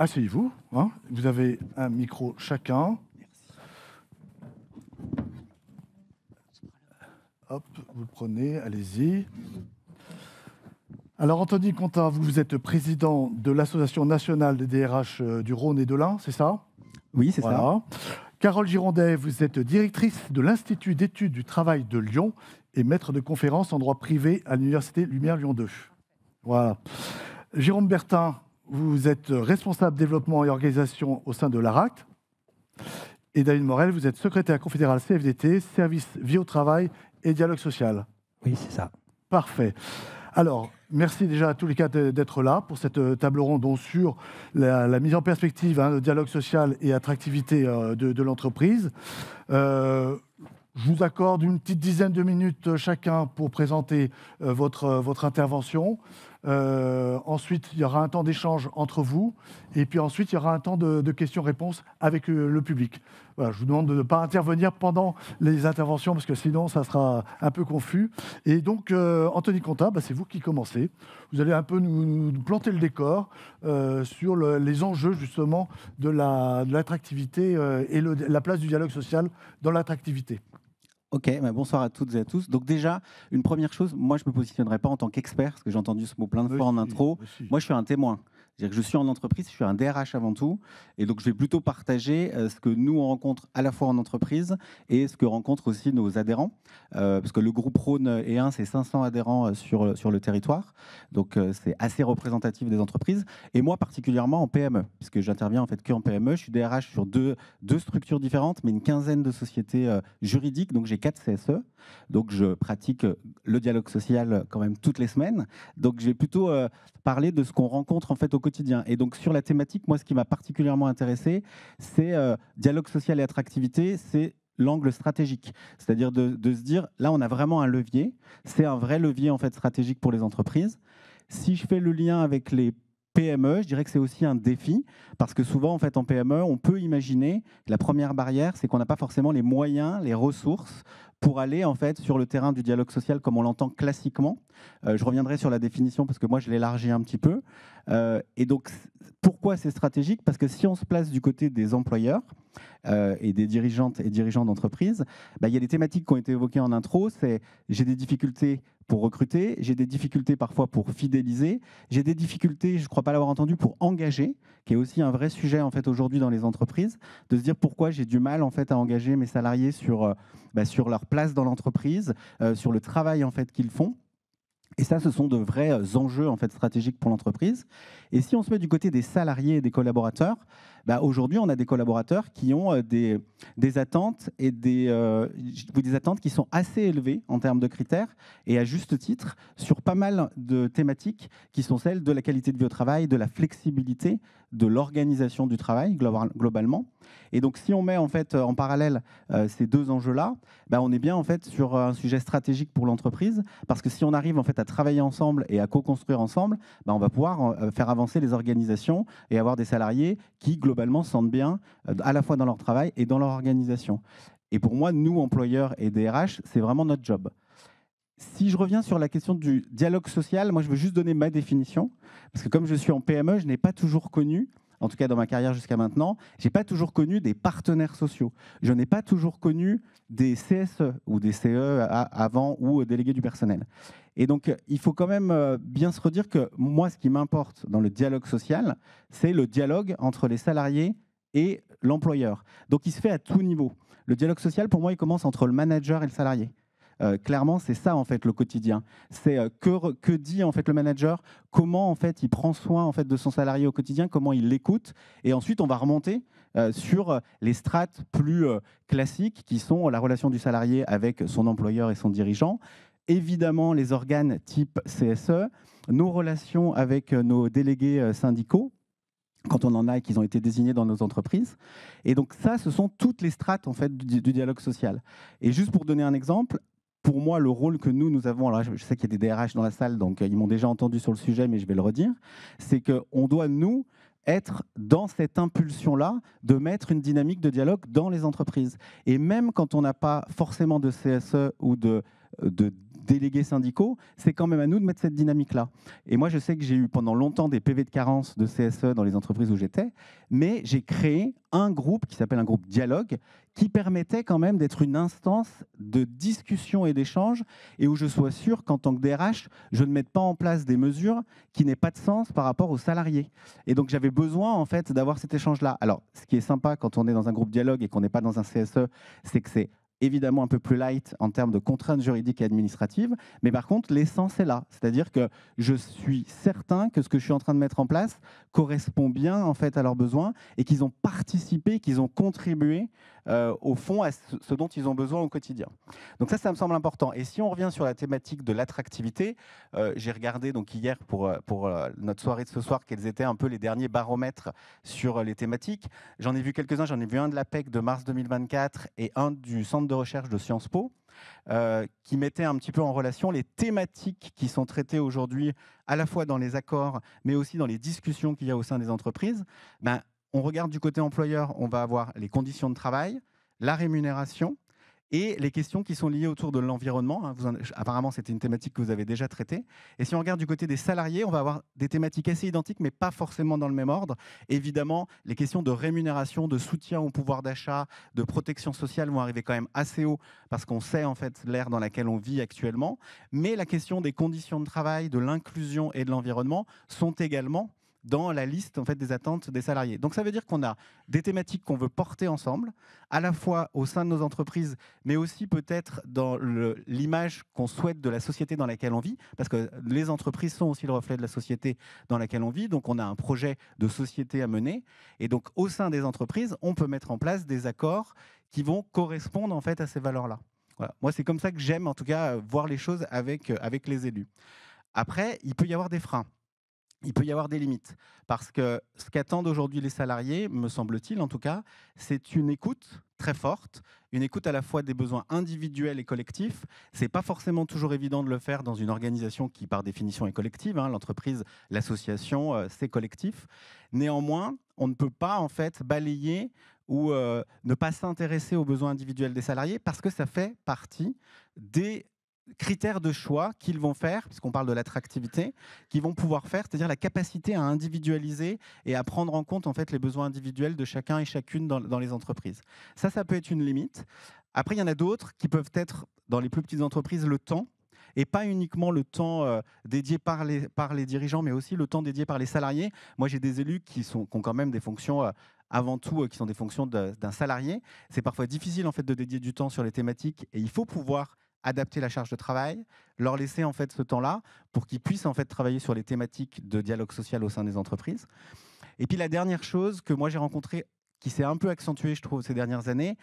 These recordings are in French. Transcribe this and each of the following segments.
asseyez-vous. Hein. Vous avez un micro chacun. Hop, vous le prenez, allez-y. Alors, Anthony Contat, vous êtes président de l'Association nationale des DRH du Rhône et de l'Ain, c'est ça? Oui, c'est ça. Carole Girondet, vous êtes directrice de l'Institut d'études du travail de Lyon et maître de conférences en droit privé à l'Université Lumière Lyon 2. Voilà. Jérôme Bertin, vous êtes responsable développement et organisation au sein de l'ARACT. Et David Morel, vous êtes secrétaire confédéral CFDT, service vie au travail et dialogue social. Oui, c'est ça. Parfait. Alors, merci déjà à tous les quatre d'être là pour cette table ronde sur la mise en perspective, le dialogue social et attractivité de l'entreprise. Je vous accorde une petite dizaine de minutes chacun pour présenter votre intervention. Ensuite, il y aura un temps d'échange entre vous. Et puis ensuite, il y aura un temps de questions-réponses avec le public. Voilà, je vous demande de ne pas intervenir pendant les interventions parce que sinon, ça sera un peu confus. Et donc, Anthony Contat, c'est vous qui commencez. Vous allez un peu nous planter le décor sur les enjeux justement de l'attractivité et la place du dialogue social dans l'attractivité. Ok, bonsoir à toutes et à tous. Donc déjà, une première chose, moi je ne me positionnerai pas en tant qu'expert, parce que j'ai entendu ce mot plein de fois en intro. Moi je suis un témoin. C'est-à-dire que je suis en entreprise, je suis un DRH avant tout, et donc je vais plutôt partager ce que nous on rencontre à la fois en entreprise et ce que rencontrent aussi nos adhérents, parce que le groupe Rhône et Ain, c'est 500 adhérents sur le territoire, donc c'est assez représentatif des entreprises, et moi particulièrement en PME, puisque j'interviens en fait que en PME, je suis DRH sur deux structures différentes, mais une quinzaine de sociétés juridiques, donc j'ai 4 CSE, donc je pratique le dialogue social quand même toutes les semaines, donc je vais plutôt parler de ce qu'on rencontre en fait au quotidien. Et donc sur la thématique, moi ce qui m'a particulièrement intéressé, c'est dialogue social et attractivité, c'est l'angle stratégique. C'est-à-dire de se dire, là on a vraiment un levier, c'est un vrai levier en fait stratégique pour les entreprises. Si je fais le lien avec les PME, je dirais que c'est aussi un défi, parce que souvent en fait en PME, on peut imaginer que la première barrière, c'est qu'on n'a pas forcément les moyens, les ressources pour aller en fait sur le terrain du dialogue social comme on l'entend classiquement. Je reviendrai sur la définition parce que moi je l'élargis un petit peu. Et donc pourquoi c'est stratégique? Parce que si on se place du côté des employeurs et des dirigeantes et dirigeants d'entreprise, il y a des thématiques qui ont été évoquées en intro, c'est j'ai des difficultés pour recruter, j'ai des difficultés parfois pour fidéliser, j'ai des difficultés, je ne crois pas l'avoir entendu, pour engager, qui est aussi un vrai sujet en fait aujourd'hui dans les entreprises, de se dire pourquoi j'ai du mal en fait à engager mes salariés sur leur place dans l'entreprise, sur le travail en fait qu'ils font. Et ça, ce sont de vrais enjeux en fait, stratégiques pour l'entreprise. Et si on se met du côté des salariés et des collaborateurs, aujourd'hui, on a des collaborateurs qui ont des attentes et des attentes qui sont assez élevées en termes de critères, et à juste titre, sur pas mal de thématiques qui sont celles de la qualité de vie au travail, de la flexibilité, de l'organisation du travail globalement. Et donc, si on met en fait en parallèle ces deux enjeux-là, on est bien en fait sur un sujet stratégique pour l'entreprise, parce que si on arrive en fait à travailler ensemble et à co-construire ensemble, on va pouvoir faire avancer les organisations et avoir des salariés qui globalement se sentent bien à la fois dans leur travail et dans leur organisation. Et pour moi, nous, employeurs et DRH, c'est vraiment notre job. Si je reviens sur la question du dialogue social, moi je veux juste donner ma définition, parce que comme je suis en PME, je n'ai pas toujours connu, en tout cas dans ma carrière jusqu'à maintenant, je n'ai pas toujours connu des partenaires sociaux. Je n'ai pas toujours connu des CSE ou des CE avant ou délégués du personnel. Et donc, il faut quand même bien se redire que moi, ce qui m'importe dans le dialogue social, c'est le dialogue entre les salariés et l'employeur. Donc, il se fait à tout niveau. Le dialogue social, pour moi, il commence entre le manager et le salarié. Clairement, c'est ça en fait le quotidien. C'est que dit en fait le manager, comment en fait il prend soin en fait de son salarié au quotidien, comment il l'écoute, et ensuite on va remonter sur les strates plus classiques qui sont la relation du salarié avec son employeur et son dirigeant. Évidemment, les organes type CSE, nos relations avec nos délégués syndicaux, quand on en a et qu'ils ont été désignés dans nos entreprises. Et donc ça, ce sont toutes les strates en fait, du dialogue social. Et juste pour donner un exemple, pour moi, le rôle que nous avons, alors je sais qu'il y a des DRH dans la salle, donc ils m'ont déjà entendu sur le sujet, mais je vais le redire, c'est qu'on doit, nous, être dans cette impulsion-là de mettre une dynamique de dialogue dans les entreprises. Et même quand on n'a pas forcément de CSE ou de délégués syndicaux, c'est quand même à nous de mettre cette dynamique-là. Et moi, je sais que j'ai eu pendant longtemps des PV de carence de CSE dans les entreprises où j'étais, mais j'ai créé un groupe qui s'appelle un groupe Dialogue, qui permettait quand même d'être une instance de discussion et d'échange, et où je sois sûr qu'en tant que DRH, je ne mette pas en place des mesures qui n'aient pas de sens par rapport aux salariés. Et donc j'avais besoin en fait d'avoir cet échange-là. Alors, ce qui est sympa quand on est dans un groupe Dialogue et qu'on n'est pas dans un CSE, c'est que c'est évidemment un peu plus light en termes de contraintes juridiques et administratives, mais par contre, l'essence est là. C'est-à-dire que je suis certain que ce que je suis en train de mettre en place correspond bien en fait à leurs besoins et qu'ils ont participé, qu'ils ont contribué au fond à ce dont ils ont besoin au quotidien. Donc ça me semble important. Et si on revient sur la thématique de l'attractivité, j'ai regardé donc hier pour notre soirée de ce soir quels étaient un peu les derniers baromètres sur les thématiques. J'en ai vu quelques-uns, j'en ai vu un de l'APEC de mars 2024 et un du Centre de recherche de Sciences Po, qui mettait un petit peu en relation les thématiques qui sont traitées aujourd'hui, à la fois dans les accords, mais aussi dans les discussions qu'il y a au sein des entreprises. On regarde du côté employeur, on va avoir les conditions de travail, la rémunération, et les questions qui sont liées autour de l'environnement. Apparemment, c'était une thématique que vous avez déjà traitée. Et si on regarde du côté des salariés, on va avoir des thématiques assez identiques, mais pas forcément dans le même ordre. Évidemment, les questions de rémunération, de soutien au pouvoir d'achat, de protection sociale vont arriver quand même assez haut, parce qu'on sait en fait l'ère dans laquelle on vit actuellement. Mais la question des conditions de travail, de l'inclusion et de l'environnement sont également dans la liste en fait, des attentes des salariés. Donc ça veut dire qu'on a des thématiques qu'on veut porter ensemble, à la fois au sein de nos entreprises, mais aussi peut-être dans l'image qu'on souhaite de la société dans laquelle on vit, parce que les entreprises sont aussi le reflet de la société dans laquelle on vit, donc on a un projet de société à mener, et donc au sein des entreprises, on peut mettre en place des accords qui vont correspondre en fait à ces valeurs-là. Voilà. Moi, c'est comme ça que j'aime en tout cas voir les choses avec les élus. Après, il peut y avoir des freins. Il peut y avoir des limites, parce que ce qu'attendent aujourd'hui les salariés, me semble-t-il en tout cas, c'est une écoute très forte, une écoute à la fois des besoins individuels et collectifs. Ce n'est pas forcément toujours évident de le faire dans une organisation qui, par définition, est collective. L'entreprise, l'association, c'est collectif. Néanmoins, on ne peut pas en fait balayer ou ne pas s'intéresser aux besoins individuels des salariés, parce que ça fait partie des critères de choix qu'ils vont faire, puisqu'on parle de l'attractivité, qu'ils vont pouvoir faire, c'est-à-dire la capacité à individualiser et à prendre en compte en fait, les besoins individuels de chacun et chacune dans les entreprises. Ça peut être une limite. Après, il y en a d'autres qui peuvent être, dans les plus petites entreprises, le temps, et pas uniquement le temps dédié par les dirigeants, mais aussi le temps dédié par les salariés. Moi, j'ai des élus qui ont quand même des fonctions avant tout, qui sont des fonctions d'un salarié. C'est parfois difficile en fait, de dédier du temps sur les thématiques, et il faut pouvoir adapter la charge de travail, leur laisser en fait ce temps-là pour qu'ils puissent en fait travailler sur les thématiques de dialogue social au sein des entreprises. Et puis la dernière chose que moi j'ai rencontrée, qui s'est un peu accentuée, je trouve, ces dernières années,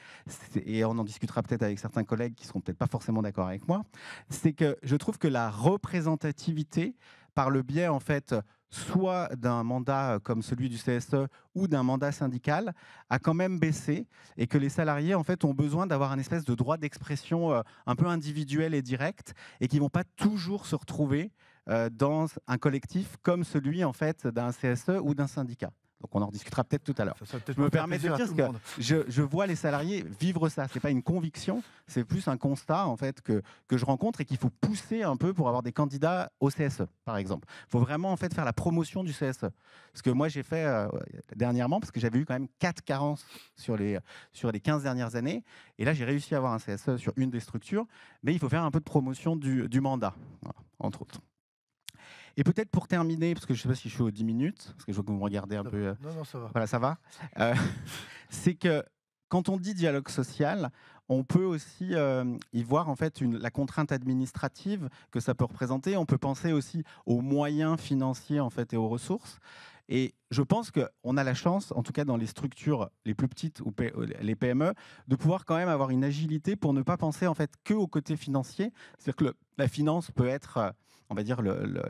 et on en discutera peut-être avec certains collègues qui ne seront peut-être pas forcément d'accord avec moi, c'est que je trouve que la représentativité, par le biais en fait soit d'un mandat comme celui du CSE ou d'un mandat syndical, a quand même baissé, et que les salariés en fait ont besoin d'avoir un espèce de droit d'expression un peu individuel et direct, et qui ne vont pas toujours se retrouver dans un collectif comme celui en fait d'un CSE ou d'un syndicat. Donc on en rediscutera peut-être tout à l'heure. Je me permets de dire que je vois les salariés vivre ça. Ce n'est pas une conviction, c'est plus un constat en fait, que je rencontre, et qu'il faut pousser un peu pour avoir des candidats au CSE, par exemple. Il faut vraiment en fait, faire la promotion du CSE. Ce que moi j'ai fait dernièrement, parce que j'avais eu quand même 4 carences sur les 15 dernières années. Et là, j'ai réussi à avoir un CSE sur une des structures. Mais il faut faire un peu de promotion du mandat, voilà, entre autres. Et peut-être pour terminer, parce que je ne sais pas si je suis aux 10 minutes, parce que je vois que vous me regardez un peu. Non, ça va. Voilà, ça va. C'est que quand on dit dialogue social, on peut aussi y voir en fait la contrainte administrative que ça peut représenter. On peut penser aussi aux moyens financiers en fait, et aux ressources. Et je pense qu'on a la chance, en tout cas dans les structures les plus petites ou les PME, de pouvoir quand même avoir une agilité pour ne pas penser en fait qu'au côté financier. C'est-à-dire que la finance peut être, on va dire,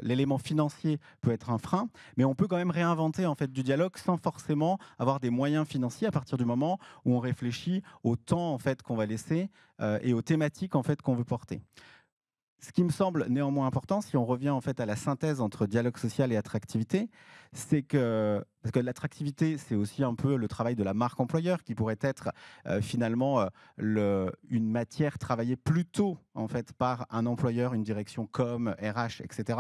l'élément financier peut être un frein, mais on peut quand même réinventer en fait du dialogue sans forcément avoir des moyens financiers, à partir du moment où on réfléchit au temps en fait qu'on va laisser et aux thématiques en fait qu'on veut porter. Ce qui me semble néanmoins important, si on revient en fait à la synthèse entre dialogue social et attractivité, c'est que Parce que l'attractivité, c'est aussi un peu le travail de la marque employeur qui pourrait être finalement une matière travaillée plutôt en fait, par un employeur, une direction com, RH, etc.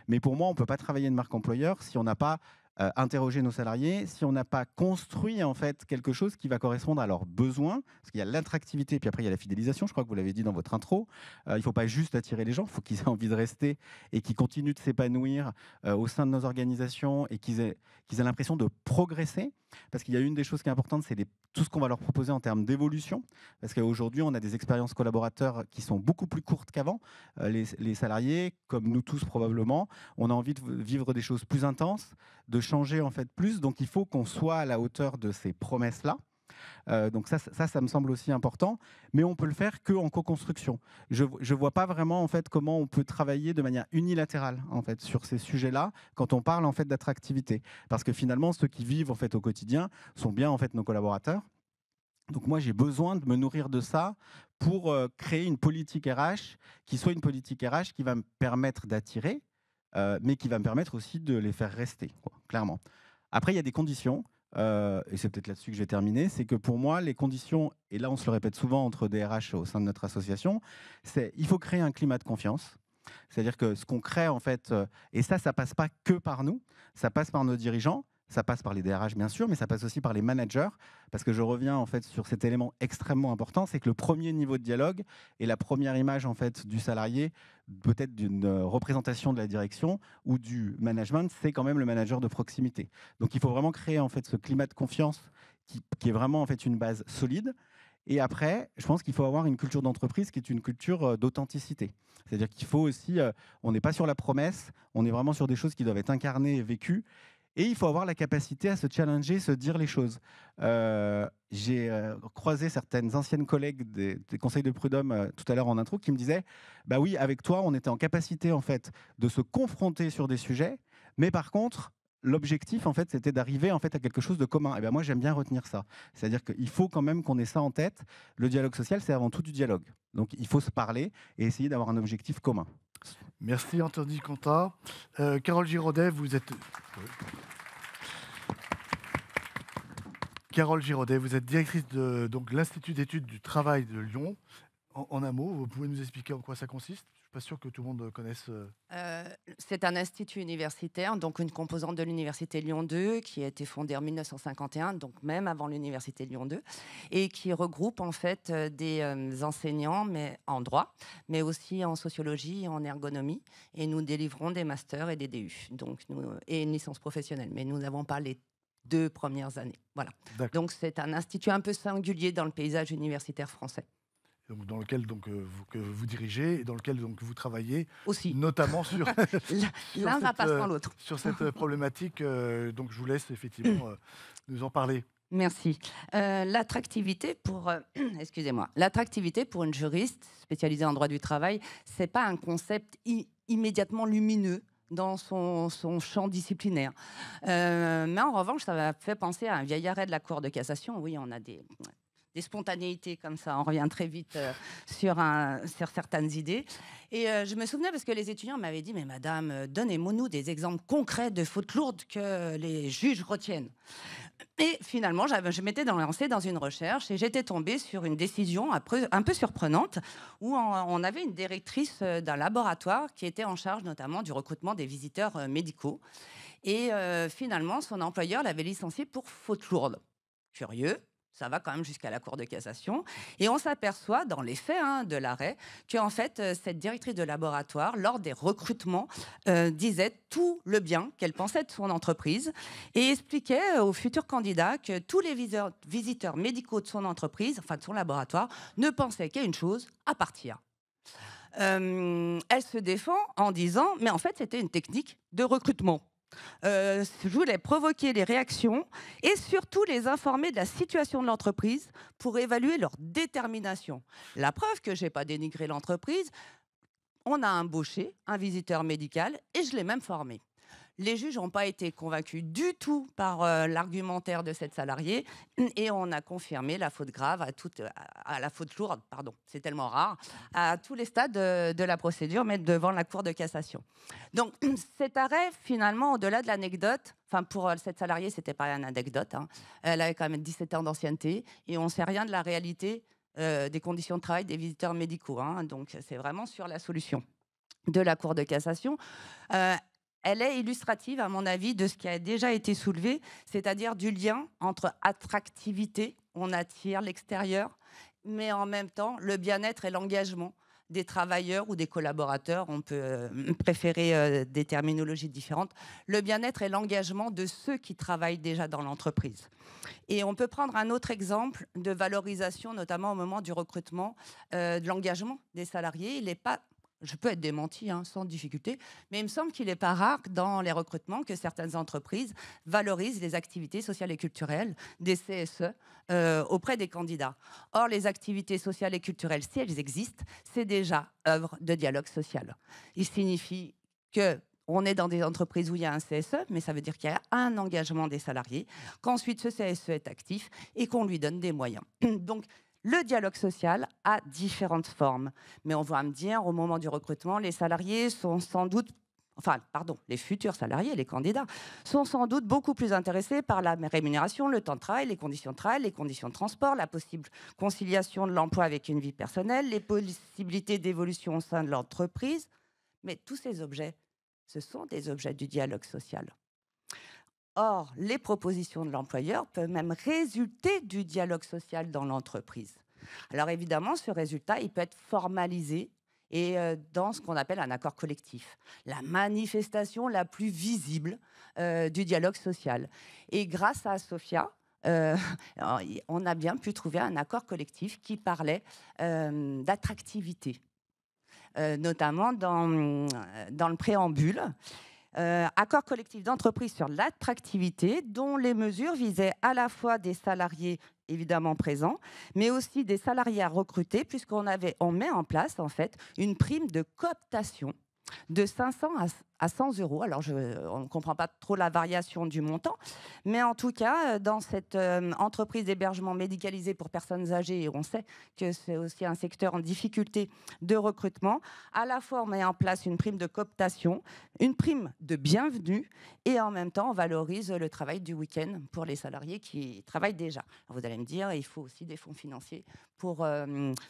Mais pour moi, on ne peut pas travailler une marque employeur si on n'a pas interroger nos salariés, si on n'a pas construit en fait quelque chose qui va correspondre à leurs besoins, parce qu'il y a l'attractivité, puis après il y a la fidélisation, je crois que vous l'avez dit dans votre intro, il ne faut pas juste attirer les gens, il faut qu'ils aient envie de rester et qu'ils continuent de s'épanouir au sein de nos organisations et qu'ils aient l'impression de progresser, parce qu'il y a une des choses qui est importante, c'est tout ce qu'on va leur proposer en termes d'évolution, parce qu'aujourd'hui on a des expériences collaborateurs qui sont beaucoup plus courtes qu'avant, les salariés, comme nous tous probablement, on a envie de vivre des choses plus intenses, de changer en fait plus, donc il faut qu'on soit à la hauteur de ces promesses-là. Donc ça me semble aussi important, mais on peut le faire qu'en co-construction. Je vois pas vraiment en fait comment on peut travailler de manière unilatérale en fait sur ces sujets-là quand on parle en fait d'attractivité, parce que finalement ceux qui vivent en fait au quotidien sont bien en fait nos collaborateurs. Donc moi j'ai besoin de me nourrir de ça pour créer une politique RH qui soit une politique RH qui va me permettre d'attirer, mais qui va me permettre aussi de les faire rester, quoi, clairement. Après, il y a des conditions, et c'est peut-être là-dessus que je vais terminer, c'est que pour moi, les conditions, et là on se le répète souvent entre des RH au sein de notre association, c'est il faut créer un climat de confiance. C'est-à-dire que ce qu'on crée, en fait, et ça passe pas que par nous, ça passe par nos dirigeants, ça passe par les DRH bien sûr, mais ça passe aussi par les managers, parce que je reviens en fait sur cet élément extrêmement important, c'est que le premier niveau de dialogue et la première image en fait du salarié, peut-être d'une représentation de la direction ou du management, c'est quand même le manager de proximité. Donc il faut vraiment créer en fait ce climat de confiance qui est vraiment en fait une base solide. Et après, je pense qu'il faut avoir une culture d'entreprise qui est une culture d'authenticité. C'est-à-dire qu'il faut aussi, on n'est pas sur la promesse, on est vraiment sur des choses qui doivent être incarnées et vécues. Et il faut avoir la capacité à se challenger, se dire les choses. J'ai croisé certaines anciennes collègues des conseils de prud'homme tout à l'heure en intro qui me disaient « Bah oui, avec toi, on était en capacité en fait, de se confronter sur des sujets, mais par contre, l'objectif, en fait, c'était d'arriver en fait, à quelque chose de commun. » Et ben moi, j'aime bien retenir ça. C'est-à-dire qu'il faut quand même qu'on ait ça en tête. Le dialogue social, c'est avant tout du dialogue. Donc, il faut se parler et essayer d'avoir un objectif commun. Merci Anthony Contat. Carole Giraudet, vous êtes... Carole Giraudet, vous êtes directrice de l'Institut d'études du travail de Lyon. En un mot, vous pouvez nous expliquer en quoi ça consiste ? Je ne suis pas sûr que tout le monde connaisse. C'est un institut universitaire, donc une composante de l'Université Lyon 2, qui a été fondée en 1951, donc même avant l'Université Lyon 2, et qui regroupe en fait des enseignants mais en droit, mais aussi en sociologie et en ergonomie. Et nous délivrons des masters et des DU, et une licence professionnelle. Mais nous n'avons pas les 2 premières années. Voilà. Donc c'est un institut un peu singulier dans le paysage universitaire français. Donc, dans lequel que vous dirigez et dans lequel vous travaillez aussi, notamment sur l'un va pas sans l'autre sur cette problématique. Donc je vous laisse effectivement nous en parler. Merci. L'attractivité pour l'attractivité pour une juriste spécialisée en droit du travail, c'est pas un concept immédiatement lumineux dans son champ disciplinaire. Mais en revanche, ça m'a fait penser à un vieil arrêt de la Cour de cassation. Oui, on a des spontanéités comme ça, on revient très vite sur certaines idées. Et je me souvenais parce que les étudiants m'avaient dit « Mais madame, donnez-nous des exemples concrets de fautes lourdes que les juges retiennent. » Et finalement, je m'étais lancée dans une recherche et j'étais tombée sur une décision un peu surprenante où on avait une directrice d'un laboratoire qui était en charge notamment du recrutement des visiteurs médicaux. Et finalement, son employeur l'avait licenciée pour faute lourde. Curieux. Ça va quand même jusqu'à la Cour de cassation. Et on s'aperçoit, dans les faits de l'arrêt, qu'en fait, cette directrice de laboratoire, lors des recrutements, disait tout le bien qu'elle pensait de son entreprise et expliquait aux futurs candidats que tous les visiteurs médicaux de son entreprise, enfin de son laboratoire, ne pensaient qu'à une chose, à partir. Elle se défend en disant, mais en fait, c'était une technique de recrutement. Je voulais provoquer les réactions et surtout les informer de la situation de l'entreprise pour évaluer leur détermination. La preuve que je n'ai pas dénigré l'entreprise, on a embauché un visiteur médical et je l'ai même formé. Les juges n'ont pas été convaincus du tout par l'argumentaire de cette salariée et on a confirmé la faute grave à la faute lourde, pardon, c'est tellement rare, à tous les stades de la procédure, mais devant la Cour de cassation. Donc cet arrêt, finalement, au-delà de l'anecdote, enfin pour cette salariée, c'était pas une anecdote, hein, elle avait quand même 17 ans d'ancienneté et on ne sait rien de la réalité des conditions de travail des visiteurs médicaux. Hein, donc c'est vraiment sur la solution de la Cour de cassation. Elle est illustrative, à mon avis, de ce qui a déjà été soulevé, c'est-à-dire du lien entre attractivité, on attire l'extérieur, mais en même temps, le bien-être et l'engagement des travailleurs ou des collaborateurs, on peut préférer des terminologies différentes, le bien-être et l'engagement de ceux qui travaillent déjà dans l'entreprise. Et on peut prendre un autre exemple de valorisation, notamment au moment du recrutement, de l'engagement des salariés. Il n'est pas... Je peux être démentie sans difficulté, mais il me semble qu'il n'est pas rare dans les recrutements que certaines entreprises valorisent les activités sociales et culturelles des CSE auprès des candidats. Or, les activités sociales et culturelles, si elles existent, c'est déjà œuvre de dialogue social. Il signifie qu'on est dans des entreprises où il y a un CSE, mais ça veut dire qu'il y a un engagement des salariés, qu'ensuite ce CSE est actif et qu'on lui donne des moyens. Donc, le dialogue social a différentes formes. Mais on va me dire, au moment du recrutement, les salariés sont sans doute, les futurs salariés, les candidats, sont sans doute beaucoup plus intéressés par la rémunération, le temps de travail, les conditions de travail, les conditions de transport, la possible conciliation de l'emploi avec une vie personnelle, les possibilités d'évolution au sein de l'entreprise. Mais tous ces objets, ce sont des objets du dialogue social. Or, les propositions de l'employeur peuvent même résulter du dialogue social dans l'entreprise. Alors évidemment, ce résultat, il peut être formalisé et dans ce qu'on appelle un accord collectif, la manifestation la plus visible du dialogue social. Et grâce à Sophia, on a bien pu trouver un accord collectif qui parlait d'attractivité, notamment dans le préambule. Accord collectif d'entreprise sur l'attractivité, dont les mesures visaient à la fois des salariés évidemment présents, mais aussi des salariés à recruter, puisqu'on met en place en fait une prime de cooptation de 500 à 100 euros. Alors, on ne comprend pas trop la variation du montant, mais en tout cas, dans cette entreprise d'hébergement médicalisé pour personnes âgées, et on sait que c'est aussi un secteur en difficulté de recrutement, à la fois on met en place une prime de cooptation, une prime de bienvenue, et en même temps, on valorise le travail du week-end pour les salariés qui travaillent déjà. Alors, vous allez me dire, il faut aussi des fonds financiers pour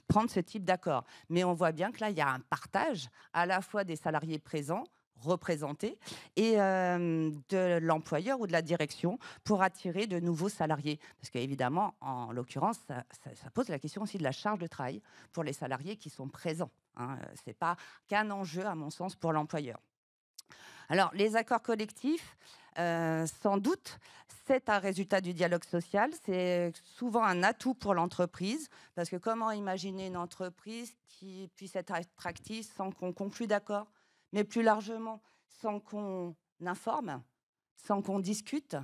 prendre ce type d'accord. Mais on voit bien que là, il y a un partage à la fois des salariés présents, représentés, et de l'employeur ou de la direction pour attirer de nouveaux salariés. Parce qu'évidemment, en l'occurrence, ça pose la question aussi de la charge de travail pour les salariés qui sont présents. Ce n'est pas qu'un enjeu, à mon sens, pour l'employeur. Alors, les accords collectifs, sans doute, c'est un résultat du dialogue social. C'est souvent un atout pour l'entreprise, parce que comment imaginer une entreprise qui puisse être attractive sans qu'on conclue d'accord, mais plus largement, sans qu'on informe, sans qu'on discute,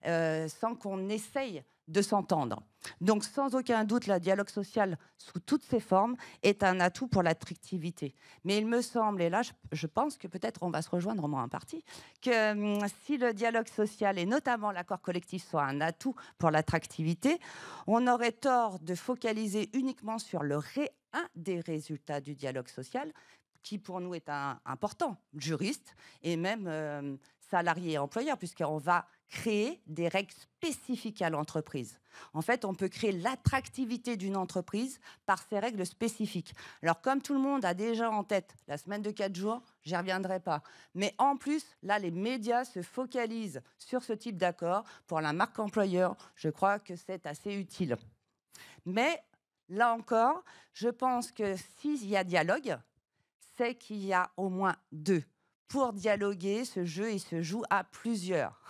sans qu'on essaye de s'entendre. Donc, sans aucun doute, le dialogue social, sous toutes ses formes, est un atout pour l'attractivité. Mais il me semble, et là, je pense que peut-être on va se rejoindre au moins en partie, que si le dialogue social, et notamment l'accord collectif, soit un atout pour l'attractivité, on aurait tort de focaliser uniquement sur un des résultats du dialogue social, qui pour nous est important, juriste et même salarié et employeur, puisqu'on va créer des règles spécifiques à l'entreprise. En fait, on peut créer l'attractivité d'une entreprise par ses règles spécifiques. Alors, comme tout le monde a déjà en tête la semaine de 4 jours, j'y reviendrai pas. Mais en plus, là, les médias se focalisent sur ce type d'accord. Pour la marque employeur, je crois que c'est assez utile. Mais là encore, je pense que s'il y a dialogue, c'est qu'il y a au moins deux. Pour dialoguer, ce jeu, il se joue à plusieurs.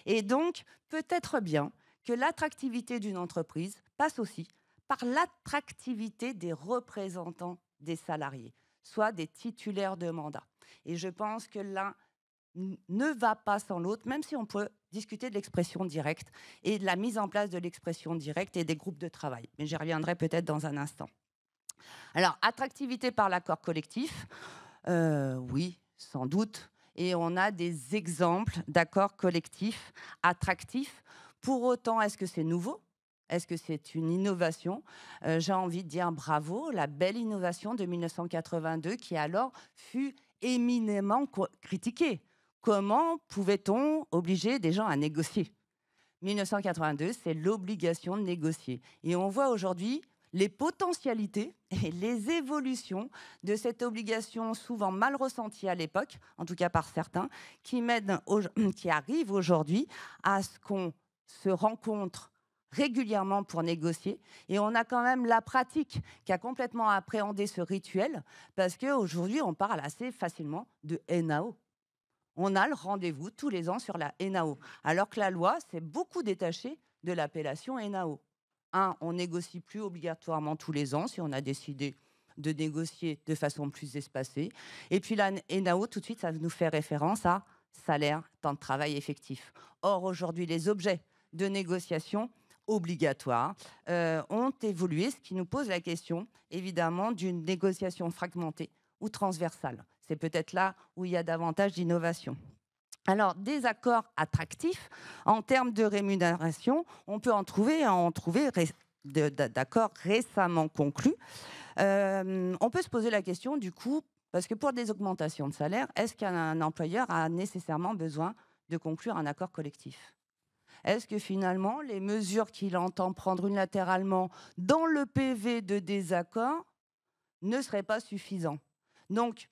Et donc, peut-être bien que l'attractivité d'une entreprise passe aussi par l'attractivité des représentants des salariés, soit des titulaires de mandat. Et je pense que l'un ne va pas sans l'autre, même si on peut discuter de l'expression directe et de la mise en place de l'expression directe et des groupes de travail. Mais j'y reviendrai peut-être dans un instant. Alors, attractivité par l'accord collectif, oui, sans doute. et on a des exemples d'accords collectifs attractifs. Pour autant, est-ce que c'est nouveau ? Est-ce que c'est une innovation ? J'ai envie de dire bravo, la belle innovation de 1982 qui alors fut éminemment critiquée. Comment pouvait-on obliger des gens à négocier ? 1982, c'est l'obligation de négocier. Et on voit aujourd'hui les potentialités et les évolutions de cette obligation souvent mal ressentie à l'époque, en tout cas par certains, qui arrivent aujourd'hui à ce qu'on se rencontre régulièrement pour négocier. Et on a quand même la pratique qui a complètement appréhendé ce rituel, parce qu'aujourd'hui, on parle assez facilement de NAO. On a le rendez-vous tous les ans sur la NAO, alors que la loi s'est beaucoup détachée de l'appellation NAO. On négocie plus obligatoirement tous les ans si on a décidé de négocier de façon plus espacée. Et puis la NAO, tout de suite, ça nous fait référence à salaire, temps de travail effectif. Or, aujourd'hui, les objets de négociation obligatoires ont évolué, ce qui nous pose la question, évidemment, d'une négociation fragmentée ou transversale. C'est peut-être là où il y a davantage d'innovation. Alors, des accords attractifs, en termes de rémunération, on peut en trouver d'accords récemment conclus. On peut se poser la question, du coup, parce que pour des augmentations de salaire, est-ce qu'un employeur a nécessairement besoin de conclure un accord collectif ? Est-ce que finalement, les mesures qu'il entend prendre unilatéralement dans le PV de désaccord ne seraient pas suffisantes ? Donc,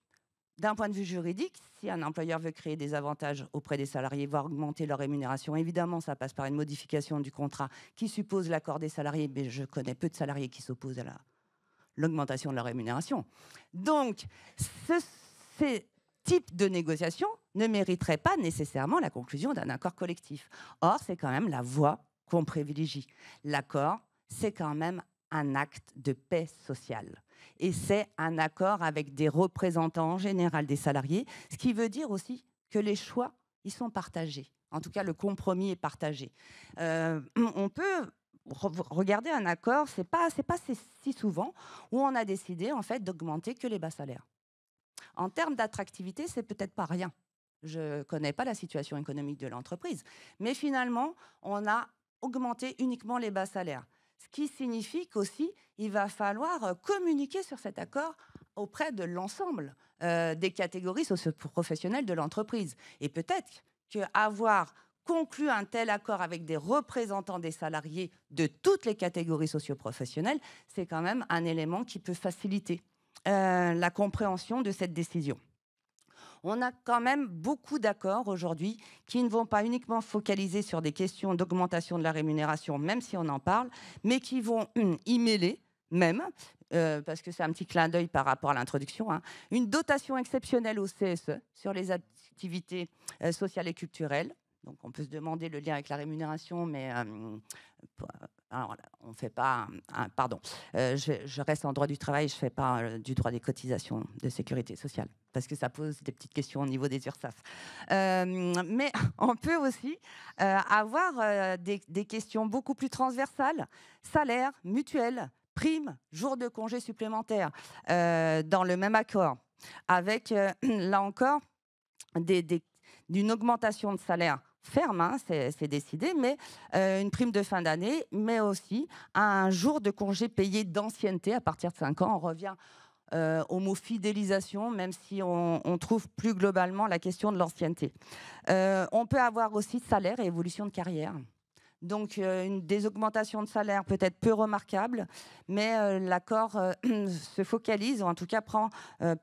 d'un point de vue juridique, si un employeur veut créer des avantages auprès des salariés, voire augmenter leur rémunération, évidemment, ça passe par une modification du contrat qui suppose l'accord des salariés, mais je connais peu de salariés qui s'opposent à l'augmentation de leur rémunération. Donc, ces types de négociations ne mériteraient pas nécessairement la conclusion d'un accord collectif. Or, c'est quand même la voie qu'on privilégie. L'accord, c'est quand même un acte de paix sociale. Et c'est un accord avec des représentants en général des salariés, ce qui veut dire aussi que les choix, ils sont partagés. En tout cas, le compromis est partagé. On peut regarder un accord, c'est pas si souvent, où on a décidé en fait d'augmenter que les bas salaires. En termes d'attractivité, c'est peut-être pas rien. Je connais pas la situation économique de l'entreprise, mais finalement, on a augmenté uniquement les bas salaires. Ce qui signifie qu'aussi, il va falloir communiquer sur cet accord auprès de l'ensemble des catégories socio-professionnelles de l'entreprise. Et peut-être qu'avoir conclu un tel accord avec des représentants des salariés de toutes les catégories socio-professionnelles, c'est quand même un élément qui peut faciliter la compréhension de cette décision. On a quand même beaucoup d'accords aujourd'hui qui ne vont pas uniquement focaliser sur des questions d'augmentation de la rémunération, même si on en parle, mais qui vont y mêler même, parce que c'est un petit clin d'œil par rapport à l'introduction, une dotation exceptionnelle au CSE sur les activités sociales et culturelles. Donc on peut se demander le lien avec la rémunération, mais alors, on ne fait pas... pardon, je reste en droit du travail, je ne fais pas du droit des cotisations de sécurité sociale, parce que ça pose des petites questions au niveau des URSSAF. Mais on peut aussi avoir des questions beaucoup plus transversales, salaire, mutuelle, prime, jours de congé supplémentaires, dans le même accord, avec, là encore, d'une augmentation de salaire ferme, c'est décidé, mais une prime de fin d'année, mais aussi un jour de congé payé d'ancienneté à partir de 5 ans. On revient au mot fidélisation, même si on trouve plus globalement la question de l'ancienneté. On peut avoir aussi salaire et évolution de carrière. Donc, des augmentations de salaire peut-être peu remarquables, mais l'accord se focalise, ou en tout cas prend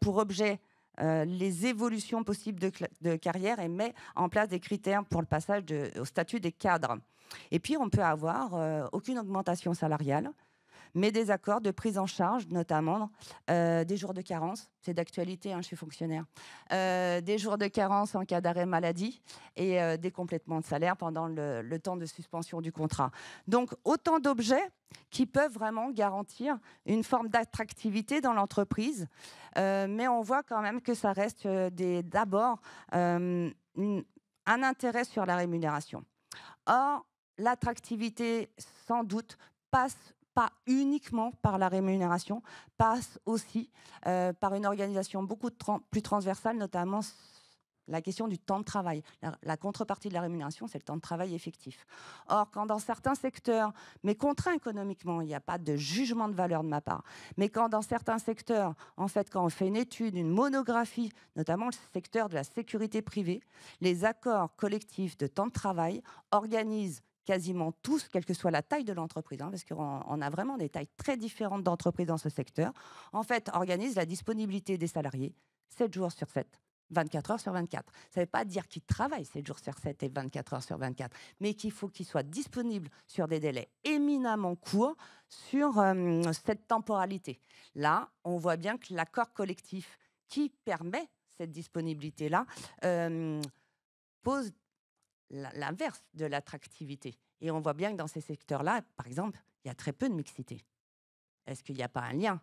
pour objet les évolutions possibles de carrière et met en place des critères pour le passage au statut des cadres. Et puis, on peut avoir aucune augmentation salariale, mais des accords de prise en charge, notamment des jours de carence. C'est d'actualité, je suis fonctionnaire. Des jours de carence en cas d'arrêt maladie et des complétements de salaire pendant le temps de suspension du contrat. Donc, autant d'objets qui peuvent vraiment garantir une forme d'attractivité dans l'entreprise. Mais on voit quand même que ça reste d'abord un intérêt sur la rémunération. Or, l'attractivité, sans doute, passe pas uniquement par la rémunération, passe aussi par une organisation beaucoup plus transversale, notamment la question du temps de travail. La contrepartie de la rémunération, c'est le temps de travail effectif. Or, quand dans certains secteurs, mais contraints économiquement, il n'y a pas de jugement de valeur de ma part, mais quand dans certains secteurs, en fait, quand on fait une étude, une monographie, notamment le secteur de la sécurité privée, les accords collectifs de temps de travail organisent quasiment tous, quelle que soit la taille de l'entreprise, parce qu'on a vraiment des tailles très différentes d'entreprises dans ce secteur, en fait, organisent la disponibilité des salariés 7 jours sur 7. 24 heures sur 24. Ça ne veut pas dire qu'ils travaillent 7 jours sur 7 et 24 heures sur 24, mais qu'il faut qu'ils soient disponibles sur des délais éminemment courts sur cette temporalité. Là, on voit bien que l'accord collectif qui permet cette disponibilité-là pose l'inverse de l'attractivité. Et on voit bien que dans ces secteurs-là, par exemple, il y a très peu de mixité. Est-ce qu'il n'y a pas un lien ?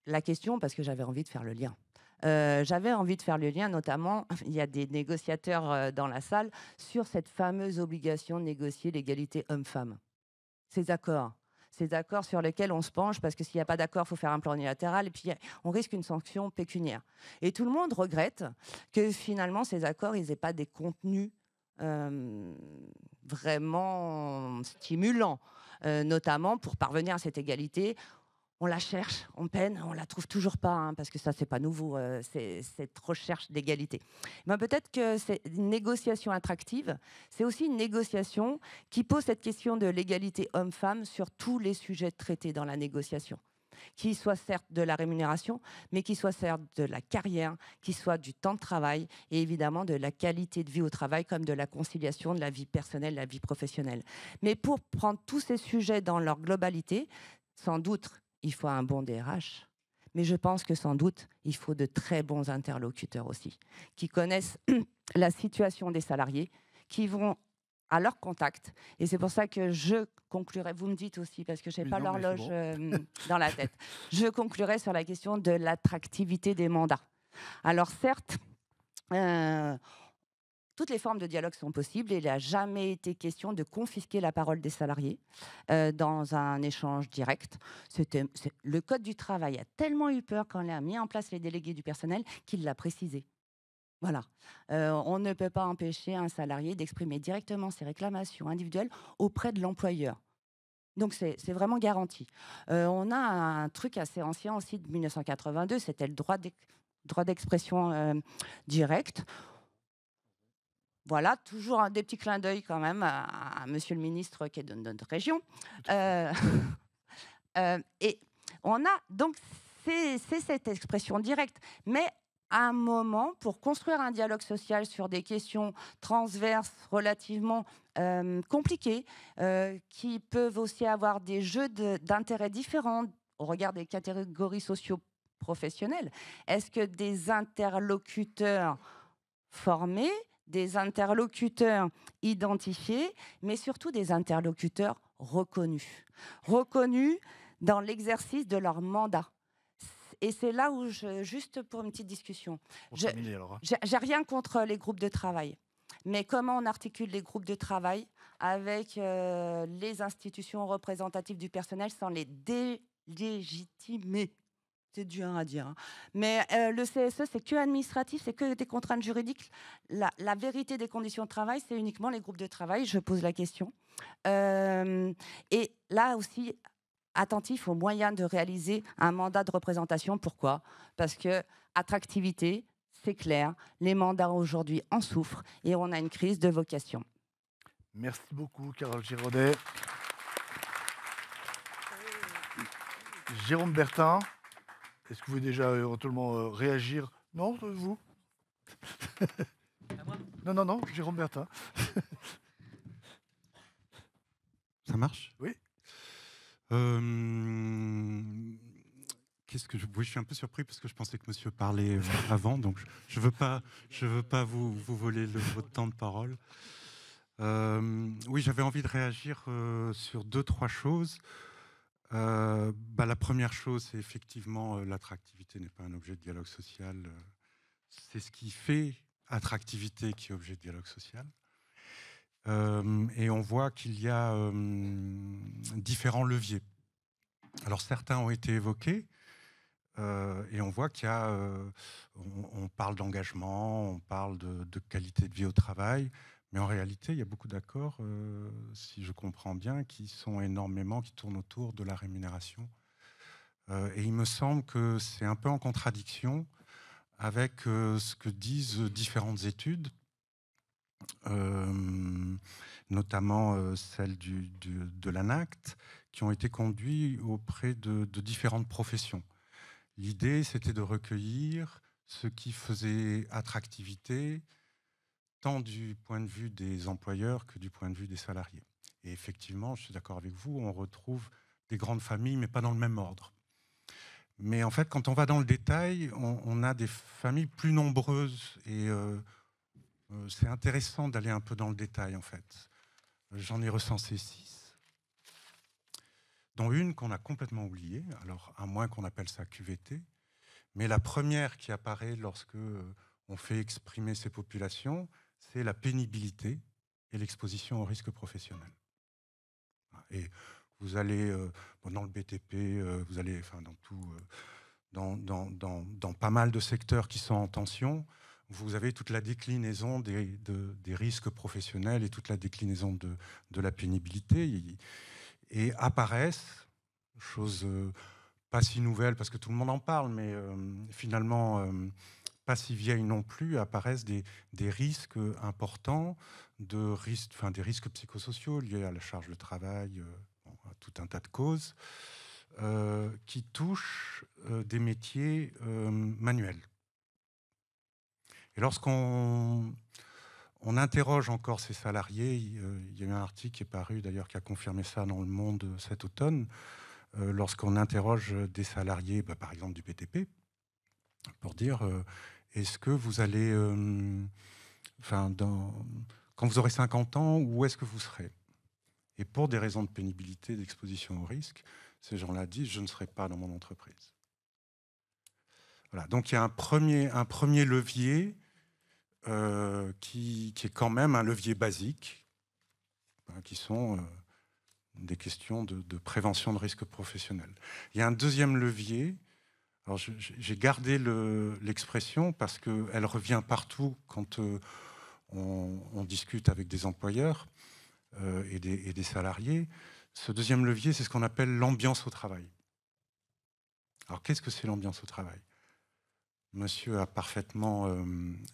La question, parce que j'avais envie de faire le lien. J'avais envie de faire le lien, notamment, il y a des négociateurs dans la salle, sur cette fameuse obligation de négocier l'égalité homme-femme. Ces accords sur lesquels on se penche, parce que s'il n'y a pas d'accord, il faut faire un plan unilatéral, et puis on risque une sanction pécuniaire. Et tout le monde regrette que finalement, ces accords, ils n'aient pas des contenus vraiment stimulants, notamment pour parvenir à cette égalité. On la cherche, on peine, on la trouve toujours pas, parce que ça, c'est pas nouveau, cette recherche d'égalité. Mais peut-être que c'est une négociation attractive, c'est aussi une négociation qui pose cette question de l'égalité homme-femme sur tous les sujets traités dans la négociation, qui soit certes de la rémunération, mais qui soit certes de la carrière, qui soit du temps de travail et évidemment de la qualité de vie au travail, comme de la conciliation de la vie personnelle, la vie professionnelle. Mais pour prendre tous ces sujets dans leur globalité, sans doute, il faut un bon DRH, mais je pense que sans doute, il faut de très bons interlocuteurs aussi, qui connaissent la situation des salariés, qui vont à leur contact. Et c'est pour ça que je conclurai, vous me dites aussi, parce que je n'ai pas l'horloge dans la tête, je conclurai sur la question de l'attractivité des mandats. Alors certes, toutes les formes de dialogue sont possibles et il n'a jamais été question de confisquer la parole des salariés dans un échange direct. Le Code du travail a tellement eu peur quand il a mis en place les délégués du personnel qu'il l'a précisé. Voilà. On ne peut pas empêcher un salarié d'exprimer directement ses réclamations individuelles auprès de l'employeur. Donc, c'est vraiment garanti. On a un truc assez ancien aussi de 1982, c'était le droit d'expression directe. Voilà, toujours des petits clins d'œil quand même à monsieur le ministre qui est de notre région. Et on a donc, c'est cette expression directe. Mais à un moment, pour construire un dialogue social sur des questions transverses relativement compliquées, qui peuvent aussi avoir des jeux d'intérêts différents au regard des catégories socio-professionnelles, est-ce que des interlocuteurs formés, des interlocuteurs identifiés, mais surtout des interlocuteurs reconnus dans l'exercice de leur mandat. Et c'est là où, juste pour une petite discussion, j'ai rien contre les groupes de travail, mais comment on articule les groupes de travail avec les institutions représentatives du personnel sans les délégitimer? C'est dur à dire. Mais le CSE, c'est que administratif, c'est que des contraintes juridiques. La vérité des conditions de travail, c'est uniquement les groupes de travail. Je pose la question. Et là aussi, attentif aux moyens de réaliser un mandat de représentation. Pourquoi ? Parce que attractivité, c'est clair. Les mandats aujourd'hui en souffrent et on a une crise de vocation. Merci beaucoup, Carole Giraudet. Jérôme Bertin. Est-ce que vous voulez déjà éventuellement réagir ? Non, vous ? Non, Jérôme Bertin. Ça marche ? Oui. Oui, je suis un peu surpris parce que je pensais que monsieur parlait avant, donc je veux pas vous voler votre temps de parole. Oui, j'avais envie de réagir sur 2-3 choses. La première chose, c'est effectivement l'attractivité n'est pas un objet de dialogue social. C'est ce qui fait attractivité qui est objet de dialogue social. Et on voit qu'il y a différents leviers. Alors certains ont été évoqués. Et on voit qu'il y a, on parle d'engagement, on parle de qualité de vie au travail, mais en réalité, il y a beaucoup d'accords, si je comprends bien, qui tournent autour de la rémunération. Et il me semble que c'est un peu en contradiction avec ce que disent différentes études, notamment celles de l'ANACT, qui ont été conduites auprès de différentes professions. L'idée, c'était de recueillir ce qui faisait attractivité, tant du point de vue des employeurs que du point de vue des salariés. Et effectivement, je suis d'accord avec vous, on retrouve des grandes familles, mais pas dans le même ordre. Mais en fait, quand on va dans le détail, on a des familles plus nombreuses et c'est intéressant d'aller un peu dans le détail, en fait. J'en ai recensé 6, dont une qu'on a complètement oubliée, alors à moins qu'on appelle ça QVT. Mais la première qui apparaît lorsque on fait exprimer ces populations, c'est la pénibilité et l'exposition au risque professionnel. Et vous allez dans le BTP, vous allez dans tout, dans pas mal de secteurs qui sont en tension, vous avez toute la déclinaison des risques professionnels et toute la déclinaison de la pénibilité. Et apparaissent, chose pas si nouvelle parce que tout le monde en parle, mais finalement pas si vieille non plus, apparaissent des risques importants, des risques psychosociaux liés à la charge de travail, à tout un tas de causes, qui touchent des métiers manuels. Et lorsqu'on interroge encore ces salariés, il y a eu un article qui est paru d'ailleurs qui a confirmé ça dans Le Monde cet automne, lorsqu'on interroge des salariés, par exemple du BTP, pour dire est-ce que vous allez, quand vous aurez 50 ans, où est-ce que vous serez? Et pour des raisons de pénibilité, d'exposition au risque, ces gens-là disent je ne serai pas dans mon entreprise. Voilà, donc il y a un premier levier qui est quand même un levier basique, qui sont des questions de prévention de risques professionnels. Il y a un deuxième levier. Alors j'ai gardé l'expression parce qu'elle revient partout quand on discute avec des employeurs et des salariés. Ce deuxième levier, c'est ce qu'on appelle l'ambiance au travail. Alors qu'est-ce que c'est l'ambiance au travail? Monsieur a parfaitement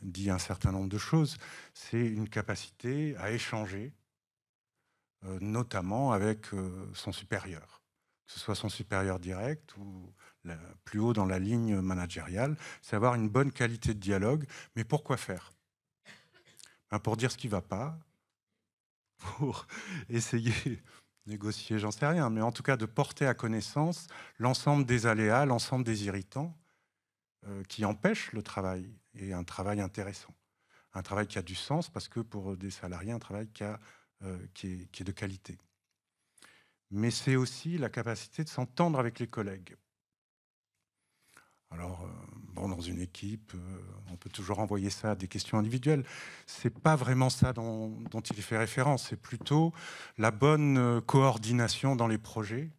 dit un certain nombre de choses. C'est une capacité à échanger, notamment avec son supérieur, que ce soit son supérieur direct ou plus haut dans la ligne managériale. C'est avoir une bonne qualité de dialogue. Mais pourquoi faire? Pour dire ce qui ne va pas, pour essayer de négocier, j'en sais rien, mais en tout cas de porter à connaissance l'ensemble des aléas, l'ensemble des irritants qui empêchent le travail, et un travail intéressant. Un travail qui a du sens, parce que pour des salariés, un travail qui est de qualité. Mais c'est aussi la capacité de s'entendre avec les collègues. Alors, dans une équipe, on peut toujours envoyer ça à des questions individuelles. Ce n'est pas vraiment ça dont il fait référence. C'est plutôt la bonne coordination dans les projets,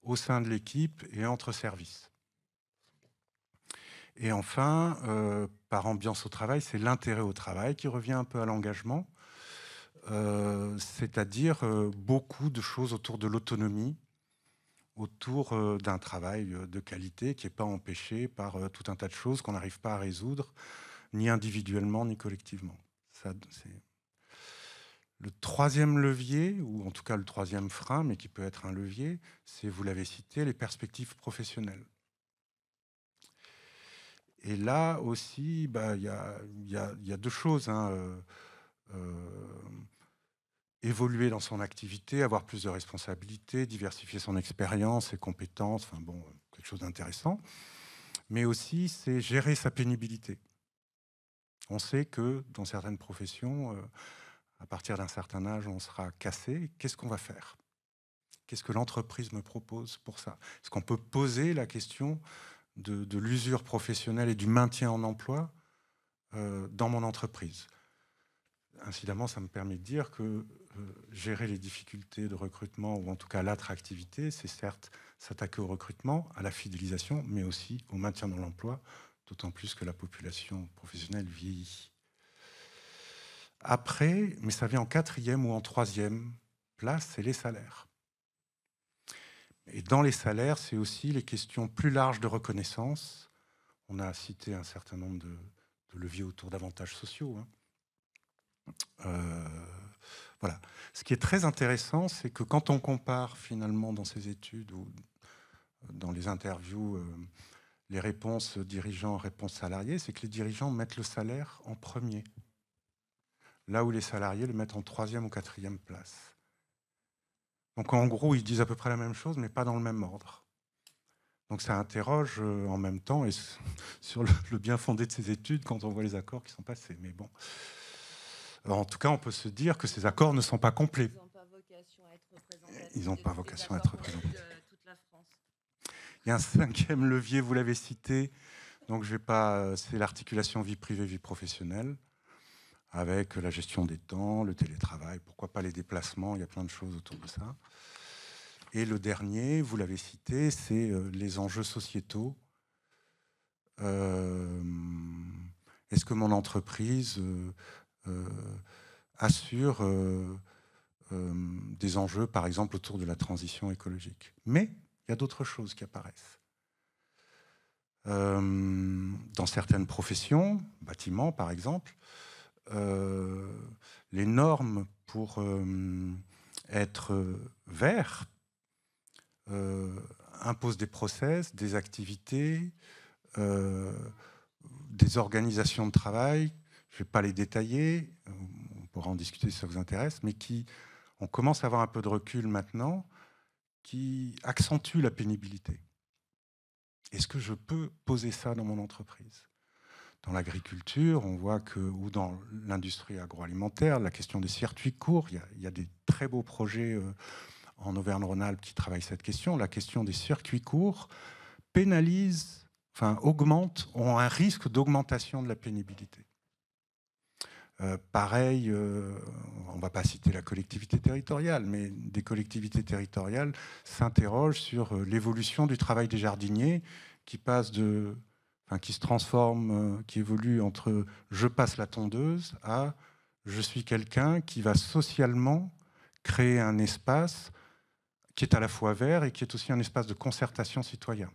au sein de l'équipe et entre services. Et enfin, par ambiance au travail, c'est l'intérêt au travail qui revient un peu à l'engagement. C'est-à-dire beaucoup de choses autour de l'autonomie, autour d'un travail de qualité qui n'est pas empêché par tout un tas de choses qu'on n'arrive pas à résoudre, ni individuellement, ni collectivement. Ça, c'est le troisième levier, ou en tout cas le troisième frein, mais qui peut être un levier, c'est, vous l'avez cité, les perspectives professionnelles. Et là aussi, il y a deux choses. Évoluer dans son activité, avoir plus de responsabilités, diversifier son expérience, ses compétences, quelque chose d'intéressant. Mais aussi, c'est gérer sa pénibilité. On sait que dans certaines professions, à partir d'un certain âge, on sera cassé. Qu'est-ce qu'on va faire? Qu'est-ce que l'entreprise me propose pour ça? Est-ce qu'on peut poser la question de l'usure professionnelle et du maintien en emploi dans mon entreprise? Incidemment, ça me permet de dire que gérer les difficultés de recrutement, ou en tout cas l'attractivité, c'est certes s'attaquer au recrutement, à la fidélisation, mais aussi au maintien dans l'emploi, d'autant plus que la population professionnelle vieillit. Après, mais ça vient en 4e ou en 3e place, c'est les salaires. Et dans les salaires, c'est aussi les questions plus larges de reconnaissance. On a cité un certain nombre de leviers autour d'avantages sociaux. Voilà. Ce qui est très intéressant, c'est que quand on compare finalement dans ces études ou dans les interviews, les réponses dirigeants, réponses salariés, c'est que les dirigeants mettent le salaire en premier, là où les salariés le mettent en 3e ou 4e place. Donc en gros, ils disent à peu près la même chose, mais pas dans le même ordre. Donc ça interroge en même temps et sur le bien fondé de ces études quand on voit les accords qui sont passés. Mais bon, alors, en tout cas, on peut se dire que ces accords ne sont pas complets. Ils n'ont pas vocation à être représentatifs. Il y a un 5e levier, vous l'avez cité, donc je vais pas. C'est l'articulation vie privée, vie professionnelle, avec la gestion des temps, le télétravail, pourquoi pas les déplacements, il y a plein de choses autour de ça. Et le dernier, vous l'avez cité, c'est les enjeux sociétaux. Est-ce que mon entreprise assure des enjeux, par exemple, autour de la transition écologique? Mais il y a d'autres choses qui apparaissent. Dans certaines professions, bâtiments par exemple, les normes pour être vert imposent des process, des activités, des organisations de travail. Je ne vais pas les détailler, on pourra en discuter si ça vous intéresse, mais on commence à avoir un peu de recul maintenant, qui accentue la pénibilité. Est-ce que je peux poser ça dans mon entreprise? Dans l'agriculture, on voit que, ou dans l'industrie agroalimentaire, la question des circuits courts, il y a des très beaux projets en Auvergne-Rhône-Alpes qui travaillent cette question. La question des circuits courts pénalise, enfin augmente, ont un risque d'augmentation de la pénibilité. Pareil, on ne va pas citer la collectivité territoriale, mais des collectivités territoriales s'interrogent sur l'évolution du travail des jardiniers qui se transforme, qui évolue entre je passe la tondeuse à je suis quelqu'un qui va socialement créer un espace qui est à la fois vert et qui est aussi un espace de concertation citoyen.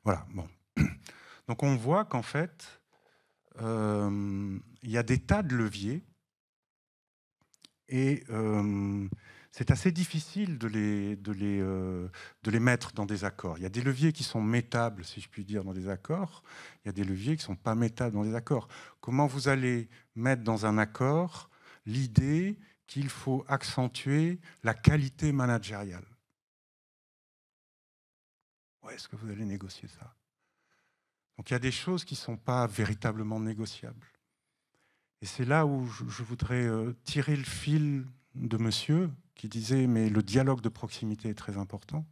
Voilà, bon. Donc on voit qu'en fait, il y a des tas de leviers et c'est assez difficile de les mettre dans des accords. Il y a des leviers qui sont mettables, si je puis dire, dans des accords. Il y a des leviers qui ne sont pas mettables dans des accords. Comment vous allez mettre dans un accord l'idée qu'il faut accentuer la qualité managériale? Où est-ce que vous allez négocier ça? Donc il y a des choses qui ne sont pas véritablement négociables. Et c'est là où je voudrais tirer le fil de monsieur qui disait « mais le dialogue de proximité est très important ».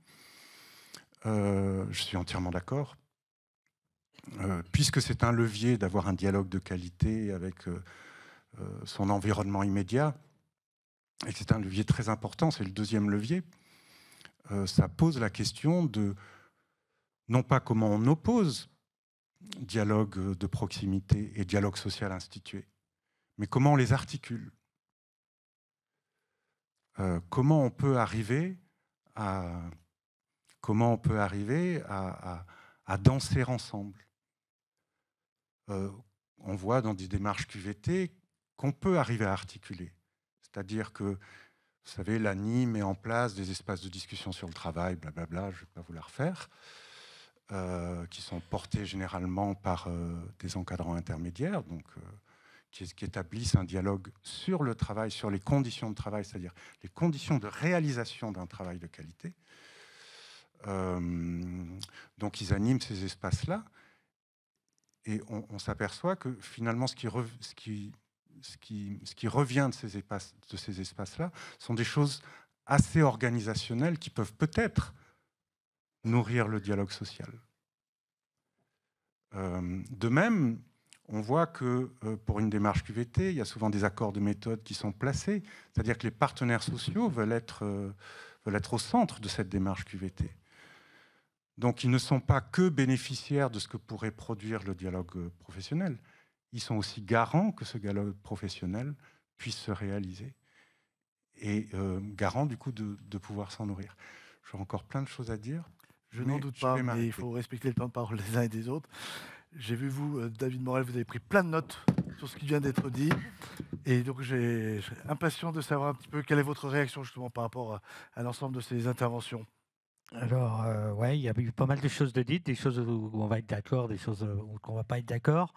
Je suis entièrement d'accord. Puisque c'est un levier d'avoir un dialogue de qualité avec son environnement immédiat, et c'est un levier très important, c'est le deuxième levier, ça pose la question de non pas comment on oppose dialogue de proximité et dialogue social institué, mais comment on les articule. Comment on peut arriver à danser ensemble. On voit dans des démarches QVT qu'on peut arriver à articuler. C'est-à-dire que, vous savez, l'ANI met en place des espaces de discussion sur le travail, blablabla, je ne vais pas vous la refaire, qui sont portés généralement par des encadrants intermédiaires, donc qui établissent un dialogue sur le travail, sur les conditions de travail, c'est-à-dire les conditions de réalisation d'un travail de qualité. Donc ils animent ces espaces-là, et on s'aperçoit que finalement ce qui revient de ces espaces-là sont des choses assez organisationnelles qui peuvent peut-être nourrir le dialogue social. De même, on voit que pour une démarche QVT, il y a souvent des accords de méthode qui sont placés, c'est-à-dire que les partenaires sociaux veulent être au centre de cette démarche QVT. Donc ils ne sont pas que bénéficiaires de ce que pourrait produire le dialogue professionnel, ils sont aussi garants que ce dialogue professionnel puisse se réaliser et garants du coup de pouvoir s'en nourrir. J'ai encore plein de choses à dire. Je n'en doute pas, mais il faut respecter le temps de parole des uns et des autres. J'ai vu, vous, David Morel, vous avez pris plein de notes sur ce qui vient d'être dit. Et donc, j'ai impatient de savoir un petit peu quelle est votre réaction justement par rapport à l'ensemble de ces interventions. Alors, ouais, il y a eu pas mal de choses de dites, des choses où on va être d'accord, des choses où on ne va pas être d'accord.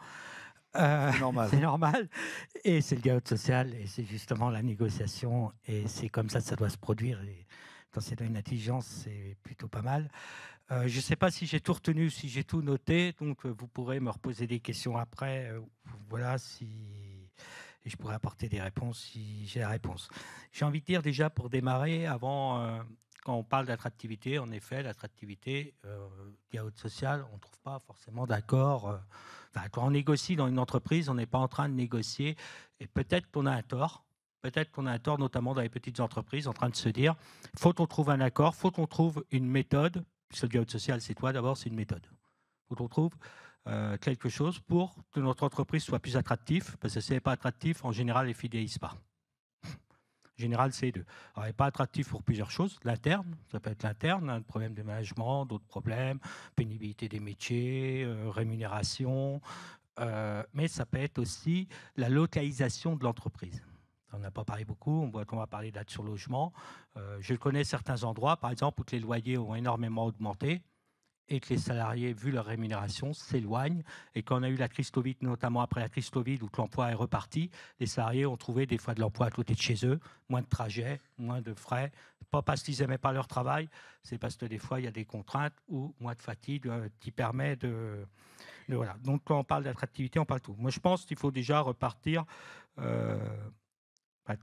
C'est normal. C'est normal. Et c'est le dialogue social, et c'est justement la négociation. Et c'est comme ça que ça doit se produire. Et quand c'est dans une intelligence, c'est plutôt pas mal. Je ne sais pas si j'ai tout retenu, si j'ai tout noté, donc vous pourrez me reposer des questions après. Voilà, et je pourrais apporter des réponses si j'ai la réponse. J'ai envie de dire déjà pour démarrer, avant, quand on parle d'attractivité, en effet, l'attractivité, dialogue social, on ne trouve pas forcément d'accord. Quand on négocie dans une entreprise, on n'est pas en train de négocier, et peut-être qu'on a un tort. Peut-être qu'on a un tort, notamment dans les petites entreprises, en train de se dire, faut qu'on trouve un accord, faut qu'on trouve une méthode. Le dialogue social, c'est toi d'abord, c'est une méthode. Faut qu'on trouve quelque chose pour que notre entreprise soit plus attractive, parce que si elle n'est pas attractive, en général, elle ne fidélise pas. En général, c'est deux. Alors, elle n'est pas attractive pour plusieurs choses. L'interne, ça peut être l'interne, un problème de management, d'autres problèmes, pénibilité des métiers, rémunération, mais ça peut être aussi la localisation de l'entreprise. On n'a pas parlé beaucoup, on va parler d'aide sur logement. Je connais certains endroits, par exemple, où les loyers ont énormément augmenté et que les salariés, vu leur rémunération, s'éloignent. Et quand on a eu la crise Covid, notamment après la crise Covid, où l'emploi est reparti, les salariés ont trouvé des fois de l'emploi à côté de chez eux, moins de trajets, moins de frais. Pas parce qu'ils n'aimaient pas leur travail, c'est parce que des fois, il y a des contraintes ou moins de fatigue qui permet de voilà. Donc, quand on parle d'attractivité, on parle tout. Moi, je pense qu'il faut déjà repartir...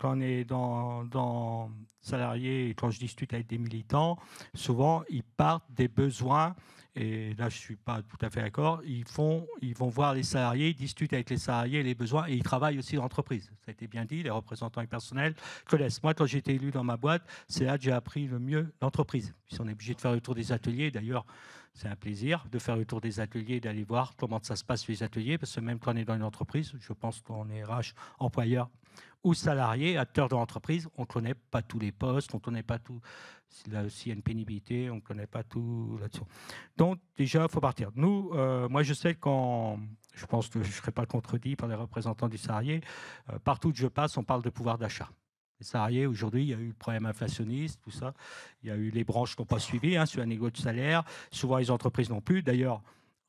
Quand on est dans salarié et quand je discute avec des militants, souvent ils partent des besoins, et là je ne suis pas tout à fait d'accord, ils vont voir les salariés, ils discutent avec les salariés les besoins, et ils travaillent aussi dans l'entreprise. Ça a été bien dit, les représentants du personnel connaissent. Moi, quand j'ai été élu dans ma boîte, c'est là que j'ai appris le mieux l'entreprise. Puis on est obligé de faire le tour des ateliers, d'ailleurs c'est un plaisir de faire le tour des ateliers, d'aller voir comment ça se passe sur les ateliers, parce que même quand on est dans une entreprise, je pense qu'on est RH, employeur, ou salarié, acteur de l'entreprise, on ne connaît pas tous les postes, on ne connaît pas tout. Là aussi, il y a une pénibilité, on ne connaît pas tout là-dessus. Donc, déjà, il faut partir. Nous, moi, je sais je pense que je ne serai pas contredit par les représentants du salarié, partout où je passe, on parle de pouvoir d'achat. Les salariés, aujourd'hui, il y a eu le problème inflationniste, tout ça. Il y a eu les branches qui n'ont pas suivi sur la négo de salaire. Souvent, les entreprises non plus. D'ailleurs,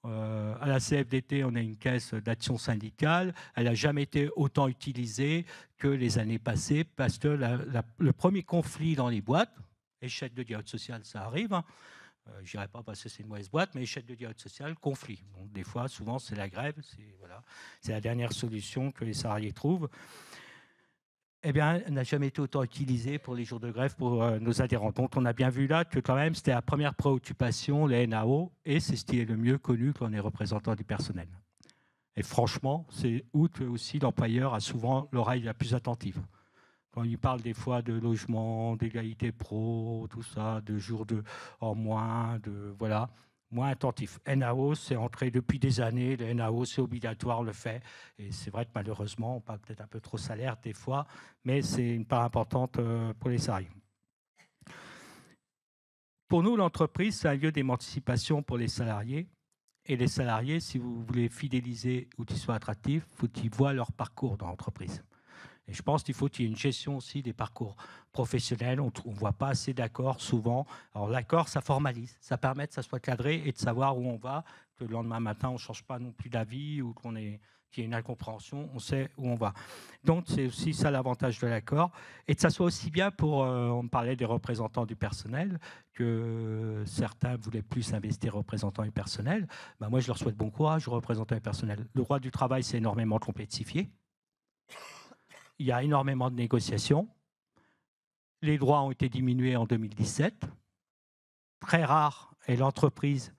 à la CFDT, on a une caisse d'action syndicale. Elle n'a jamais été autant utilisée que les années passées parce que le premier conflit dans les boîtes, échec de dialogue social, ça arrive. Je dirais pas parce que c'est une mauvaise boîte, mais échec de dialogue social, conflit. Donc, des fois, souvent, c'est la grève. C'est la dernière solution que les salariés trouvent. Eh bien, elle n'a jamais été autant utilisée pour les jours de grève pour nos adhérents. Donc, on a bien vu là que quand même, c'était la première préoccupation, les NAO, et c'est ce qui est le mieux connu quand on est représentant du personnel. Et franchement, c'est où que aussi l'employeur a souvent l'oreille la plus attentive. Quand il parle des fois de logement, d'égalité pro, tout ça, de jours en moins, voilà, moins attentif. NAO, c'est entré depuis des années. Le NAO, c'est obligatoire, on le fait. Et c'est vrai que malheureusement, on parle peut-être un peu trop salaire des fois, mais c'est une part importante pour les salariés. Pour nous, l'entreprise, c'est un lieu d'émancipation pour les salariés. Et les salariés, si vous voulez fidéliser ou qu'ils soient attractifs, il faut qu'ils voient leur parcours dans l'entreprise. Et je pense qu'il faut qu'il y ait une gestion aussi des parcours professionnels. On ne voit pas assez d'accords souvent. Alors l'accord, ça formalise, ça permet que ça soit cadré et de savoir où on va, que le lendemain matin, on ne change pas non plus d'avis ou qu'il y ait une incompréhension, on sait où on va. Donc c'est aussi ça l'avantage de l'accord. Et que ça soit aussi bien pour, on parlait des représentants du personnel, que certains voulaient plus investir représentants du personnel. Ben moi, je leur souhaite bon courage aux représentants du personnel. Le droit du travail s'est énormément complexifié. Il y a énormément de négociations. Les droits ont été diminués en 2017. Très rare est l'entreprise,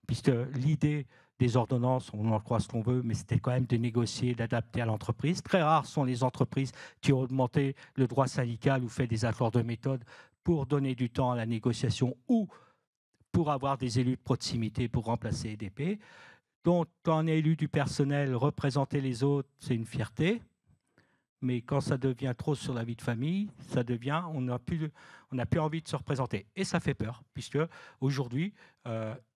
puisque l'idée, des ordonnances, on en croit ce qu'on veut, mais c'était quand même de négocier, d'adapter à l'entreprise. Très rares sont les entreprises qui ont augmenté le droit syndical ou fait des accords de méthode pour donner du temps à la négociation ou pour avoir des élus de proximité pour remplacer EDP. Donc, quand on est élu du personnel, représenter les autres, c'est une fierté. Mais quand ça devient trop sur la vie de famille, ça devient, on n'a plus envie de se représenter. Et ça fait peur, puisque aujourd'hui,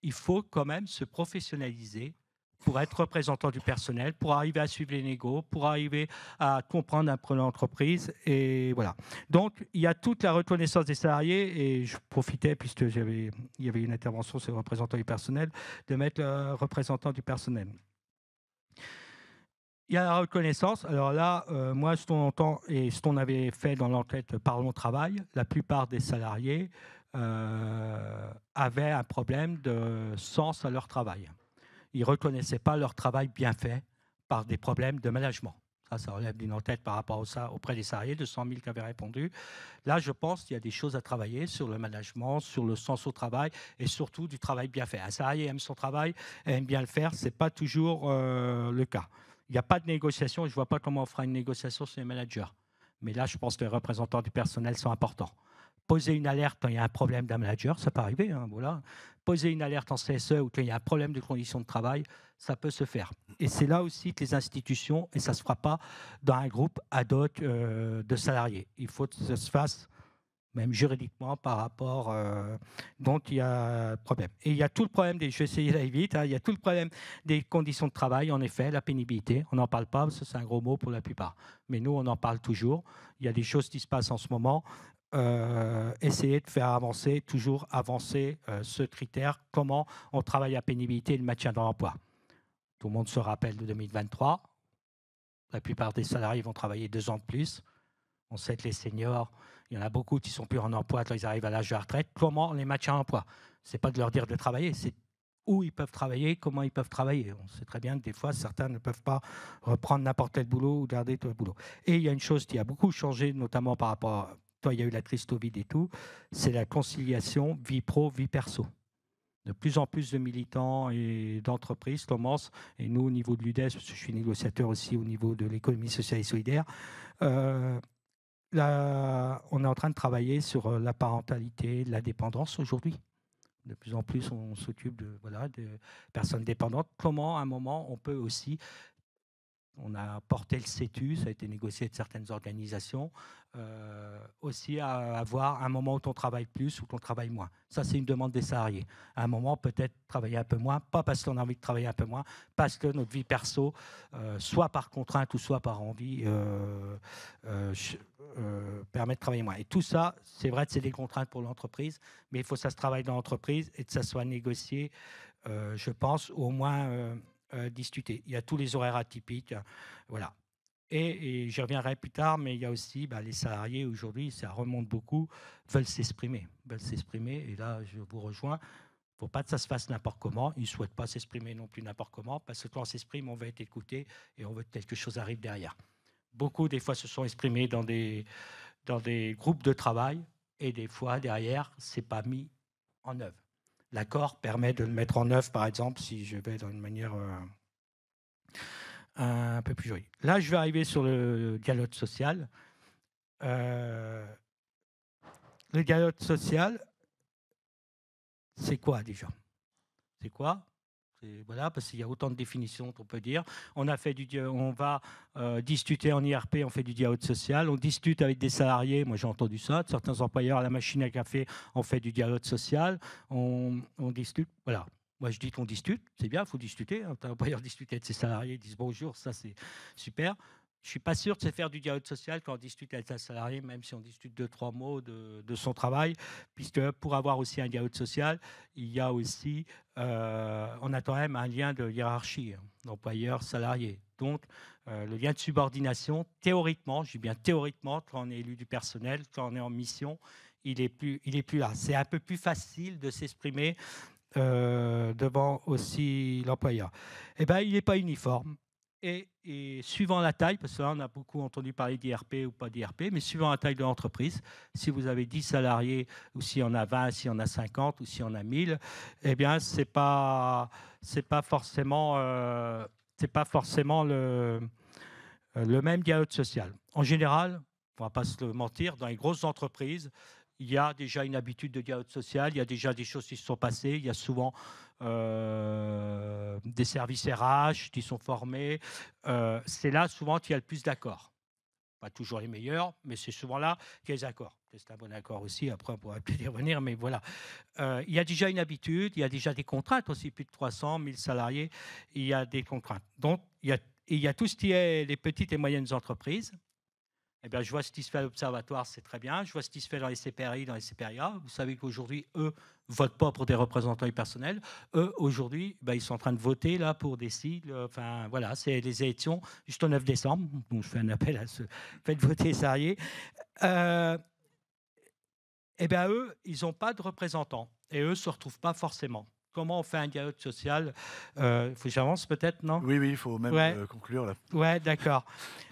il faut quand même se professionnaliser pour être représentant du personnel, pour arriver à suivre les négos, pour arriver à comprendre un projet d'entreprise. Et voilà. Donc, il y a toute la reconnaissance des salariés, et je profitais, puisqu'il y avait une intervention sur le représentant du personnel, de mettre le représentant du personnel. Il y a la reconnaissance. Alors là, moi, ce qu'on entend et ce qu'on avait fait dans l'enquête Parlons Travail, la plupart des salariés avaient un problème de sens à leur travail. Ils ne reconnaissaient pas leur travail bien fait par des problèmes de management. Ça relève d'une enquête par rapport à ça auprès des salariés, 200 000 qui avaient répondu. Là, je pense qu'il y a des choses à travailler sur le management, sur le sens au travail et surtout du travail bien fait. Un salarié aime son travail, aime bien le faire, ce n'est pas toujours le cas. Il n'y a pas de négociation, je ne vois pas comment on fera une négociation sur les managers. Mais là, je pense que les représentants du personnel sont importants. Poser une alerte quand il y a un problème d'un manager, ça peut arriver. Hein, voilà. Poser une alerte en CSE ou quand il y a un problème de conditions de travail, ça peut se faire. Et c'est là aussi que les institutions, et ça ne se fera pas dans un groupe ad hoc de salariés. Il faut que ça se fasse même juridiquement par rapport. Donc, il y a un problème. Et il y a tout le problème des. Je vais essayer d'aller vite. Hein, il y a tout le problème des conditions de travail, en effet, la pénibilité. On n'en parle pas, parce que c'est un gros mot pour la plupart. Mais nous, on en parle toujours. Il y a des choses qui se passent en ce moment. Essayer de faire avancer, toujours avancer ce critère. Comment on travaille à pénibilité et le maintien dans l'emploi. Tout le monde se rappelle de 2023. La plupart des salariés vont travailler 2 ans de plus. On sait que les seniors, il y en a beaucoup qui ne sont plus en emploi quand ils arrivent à l'âge de la retraite. Comment on les maintient en emploi? Ce n'est pas de leur dire de travailler, c'est où ils peuvent travailler, comment ils peuvent travailler. On sait très bien que des fois, certains ne peuvent pas reprendre n'importe quel boulot ou garder tout le boulot. Et il y a une chose qui a beaucoup changé, notamment par rapport à... Toi, il y a eu la crise Covid et tout, c'est la conciliation vie pro, vie perso. De plus en plus de militants et d'entreprises commencent, et nous, au niveau de l'UDES, parce que je suis négociateur aussi au niveau de l'économie sociale et solidaire, là, on est en train de travailler sur la parentalité, la dépendance aujourd'hui. De plus en plus, on s'occupe de personnes dépendantes. Comment, à un moment, on peut aussi... On a porté le CETU, ça a été négocié de certaines organisations, aussi à avoir un moment où on travaille plus ou qu'on travaille moins. Ça, c'est une demande des salariés. À un moment, peut-être travailler un peu moins, pas parce qu'on a envie de travailler un peu moins, parce que notre vie perso, soit par contrainte ou soit par envie, permet de travailler moins. Et tout ça, c'est vrai que c'est des contraintes pour l'entreprise, mais il faut que ça se travaille dans l'entreprise et que ça soit négocié, je pense, au moins... discuter. Il y a tous les horaires atypiques, voilà. Et j'y reviendrai plus tard, mais il y a aussi les salariés aujourd'hui, ça remonte beaucoup, veulent s'exprimer. Et là, je vous rejoins. Il ne faut pas que ça se fasse n'importe comment. Ils ne souhaitent pas s'exprimer non plus n'importe comment, parce que quand on s'exprime, on veut être écouté et on veut que quelque chose arrive derrière. Beaucoup, des fois, se sont exprimés dans des groupes de travail, et des fois, derrière, ce n'est pas mis en œuvre. L'accord permet de le mettre en œuvre, par exemple, si je vais dans une manière un peu plus jolie. Là, je vais arriver sur le dialogue social. Le dialogue social, c'est quoi déjà? C'est quoi? Voilà, parce qu'il y a autant de définitions qu'on peut dire. On va discuter en IRP, on fait du dialogue social. On discute avec des salariés, moi j'ai entendu ça, de certains employeurs à la machine à café, on fait du dialogue social. On discute, voilà. Moi je dis qu'on discute, c'est bien, il faut discuter. Un employeur discute avec ses salariés, ils disent bonjour, ça c'est super. Je ne suis pas sûr de faire du dialogue social quand on discute avec un salarié, même si on discute 2-3 mots de son travail, puisque pour avoir aussi un dialogue social, il y a aussi, on a quand même un lien de hiérarchie, employeur-salarié. Donc, le lien de subordination, théoriquement, je dis bien théoriquement, quand on est élu du personnel, quand on est en mission, il est plus là. C'est un peu plus facile de s'exprimer devant aussi l'employeur. Eh bien, il n'est pas uniforme. Et suivant la taille, parce que là on a beaucoup entendu parler d'IRP ou pas d'IRP, mais suivant la taille de l'entreprise, si vous avez 10 salariés, ou si on a 20, si on a 50, ou si on a 1000, eh bien c'est pas forcément le même dialogue social. En général, on ne va pas se le mentir, dans les grosses entreprises, il y a déjà une habitude de dialogue social, il y a déjà des choses qui se sont passées, il y a souvent des services RH qui sont formés. C'est là souvent qu'il y a le plus d'accords. Pas toujours les meilleurs, mais c'est souvent là qu'il y a les accords. C'est un bon accord aussi, après on pourra peut-être y revenir, mais voilà. Il y a déjà une habitude, il y a déjà des contraintes aussi, plus de 300, 1000 salariés, il y a des contraintes. Donc il y a tout ce qui est les petites et moyennes entreprises. Eh bien, je vois ce qui se fait à l'Observatoire, c'est très bien. Je vois ce qui se fait dans les CPRI, dans les CPRIA. Vous savez qu'aujourd'hui, eux ne votent pas pour des représentants du personnel. Eux, aujourd'hui, ils sont en train de voter là, pour des cycles. Enfin, voilà, c'est les élections juste au 9 décembre. Donc, je fais un appel à ceux. Faites voter les salariés. Eh bien, eux, ils n'ont pas de représentants. Et eux ne se retrouvent pas forcément. Comment on fait un dialogue social? Il faut que j'avance peut-être, non? Oui, il faut même conclure là. Ouais, d'accord.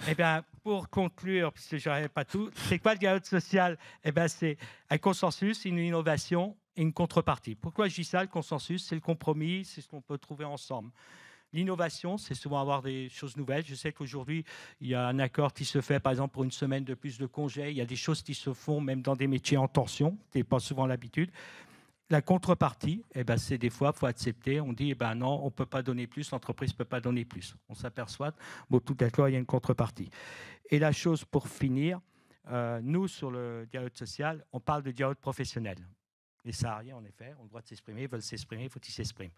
Eh bien, pour conclure, parce que je n'arrive pas tout, c'est quoi le dialogue social? Eh bien, c'est un consensus, une innovation et une contrepartie. Pourquoi je dis ça? Le consensus, c'est le compromis, c'est ce qu'on peut trouver ensemble. L'innovation, c'est souvent avoir des choses nouvelles. Je sais qu'aujourd'hui, il y a un accord qui se fait, par exemple, pour une semaine de plus de congés. Il y a des choses qui se font même dans des métiers en tension, ce n'est pas souvent l'habitude. La contrepartie, c'est des fois, il faut accepter. On dit, non, on ne peut pas donner plus, l'entreprise ne peut pas donner plus. On s'aperçoit, tout d'accord, il y a une contrepartie. Et la chose pour finir, nous, sur le dialogue social, on parle de dialogue professionnel. Les salariés, en effet, ont le droit de s'exprimer, veulent s'exprimer, il faut qu'ils s'expriment.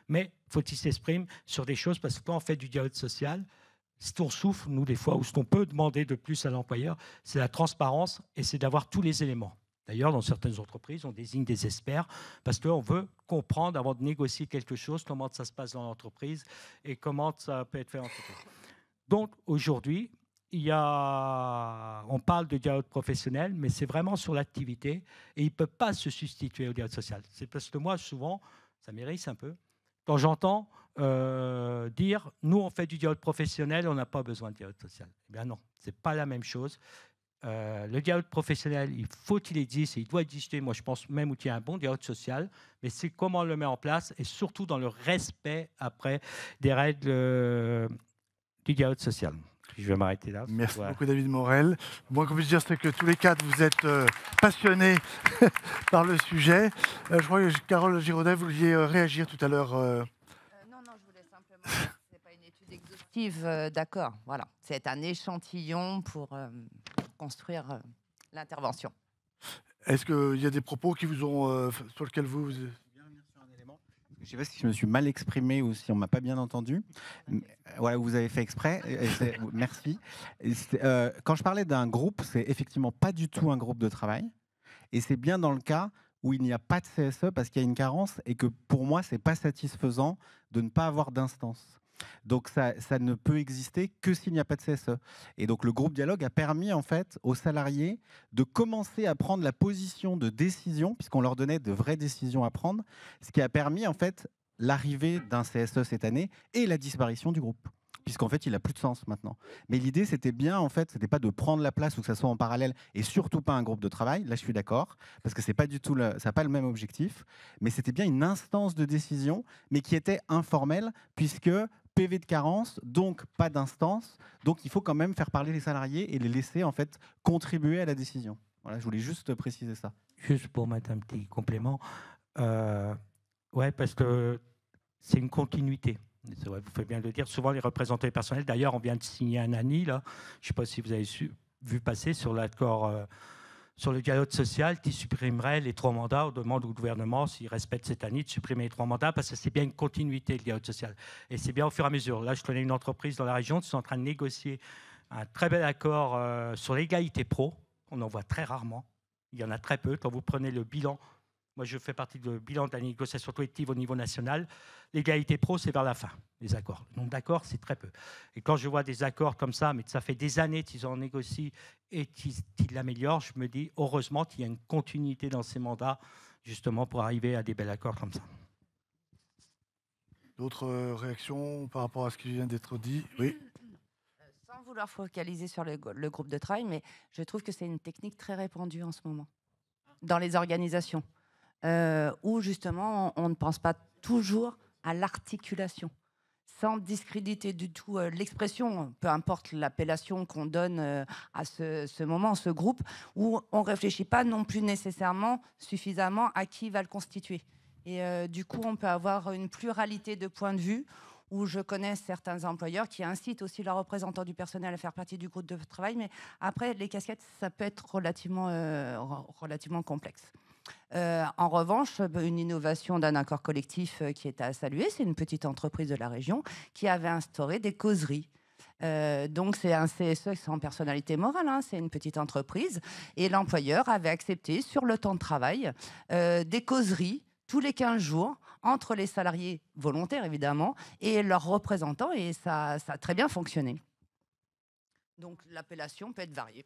Mais il faut qu'ils s'expriment sur des choses, parce que quand on fait du dialogue social, ce qu'on souffre, nous, des fois, ou ce qu'on peut demander de plus à l'employeur, c'est la transparence et c'est d'avoir tous les éléments. D'ailleurs, dans certaines entreprises, on désigne des experts parce qu'on veut comprendre, avant de négocier quelque chose, comment ça se passe dans l'entreprise et comment ça peut être fait en entreprise. Donc, aujourd'hui, on parle de dialogue professionnel, mais c'est vraiment sur l'activité et il ne peut pas se substituer au dialogue social. C'est parce que moi, souvent, ça m'érisse un peu, quand j'entends dire « nous, on fait du dialogue professionnel, on n'a pas besoin de dialogue social ». Eh bien non, ce n'est pas la même chose. Le dialogue professionnel, il faut qu'il existe et il doit exister. Moi, je pense même qu'il y a un bon dialogue social, mais c'est comment on le met en place et surtout dans le respect après des règles du dialogue social. Je vais m'arrêter là. Merci beaucoup, David Morel. Moi, qu'on puisse dire, c'est que tous les quatre, vous êtes passionnés par le sujet. Je crois que Carole Giraudet, vous vouliez réagir tout à l'heure. Non, je voulais simplement... C'est pas une étude exhaustive, d'accord. Voilà, c'est un échantillon pour construire l'intervention. Est-ce qu'il y a des propos qui vous ont, sur lesquels vous... Je ne sais pas si je me suis mal exprimé ou si on ne m'a pas bien entendu. Voilà, vous avez fait exprès. Merci. Quand je parlais d'un groupe, c'est effectivement pas du tout un groupe de travail. Et c'est bien dans le cas où il n'y a pas de CSE parce qu'il y a une carence et que pour moi, ce n'est pas satisfaisant de ne pas avoir d'instance. Donc ça ne peut exister que s'il n'y a pas de CSE. Et donc le groupe dialogue a permis en fait aux salariés de commencer à prendre la position de décision, puisqu'on leur donnait de vraies décisions à prendre, ce qui a permis en fait l'arrivée d'un CSE cette année et la disparition du groupe, puisqu'en fait il n'a plus de sens maintenant. Mais l'idée c'était bien en fait, c'était pas de prendre la place ou que ça soit en parallèle et surtout pas un groupe de travail, là je suis d'accord, parce que c'est pas du tout ça n'a pas le même objectif, mais c'était bien une instance de décision, mais qui était informelle, puisque PV de carence, donc pas d'instance, donc il faut quand même faire parler les salariés et les laisser en fait contribuer à la décision. Voilà, je voulais juste préciser ça. Juste pour mettre un petit complément, ouais, parce que c'est une continuité. C'est vrai, vous faites bien de le dire. Souvent, les représentants personnels, d'ailleurs, on vient de signer un ANI, là. Je ne sais pas si vous avez vu passer sur l'accord sur le dialogue social qui supprimerait les 3 mandats. On demande au gouvernement, s'il respecte cette ANI, de supprimer les 3 mandats parce que c'est bien une continuité, le dialogue social. Et c'est bien au fur et à mesure. Là, je connais une entreprise dans la région qui sont en train de négocier un très bel accord sur l'égalité pro. On en voit très rarement. Il y en a très peu. Quand vous prenez le bilan, moi je fais partie du bilan de la négociation collective au niveau national, l'égalité pro, c'est vers la fin, les accords. Le nombre d'accords, c'est très peu. Et quand je vois des accords comme ça, mais ça fait des années qu'ils en négocient et qu'ils l'améliorent, je me dis heureusement qu'il y a une continuité dans ces mandats, justement pour arriver à des bels accords comme ça. D'autres réactions par rapport à ce qui vient d'être dit? Oui. Sans vouloir focaliser sur le groupe de travail, mais je trouve que c'est une technique très répandue en ce moment dans les organisations, où justement on ne pense pas toujours à l'articulation, sans discréditer du tout l'expression, peu importe l'appellation qu'on donne à ce moment, ce groupe, où on ne réfléchit pas non plus nécessairement suffisamment à qui va le constituer. Et du coup, on peut avoir une pluralité de points de vue, où je connais certains employeurs qui incitent aussi leurs représentants du personnel à faire partie du groupe de travail, mais après, les casquettes, ça peut être relativement complexe. En revanche, une innovation d'un accord collectif qui est à saluer, c'est une petite entreprise de la région qui avait instauré des causeries. Donc c'est un CSE sans personnalité morale, hein, c'est une petite entreprise, et l'employeur avait accepté sur le temps de travail des causeries tous les 15 jours entre les salariés volontaires évidemment et leurs représentants, et ça a très bien fonctionné. Donc l'appellation peut être variée.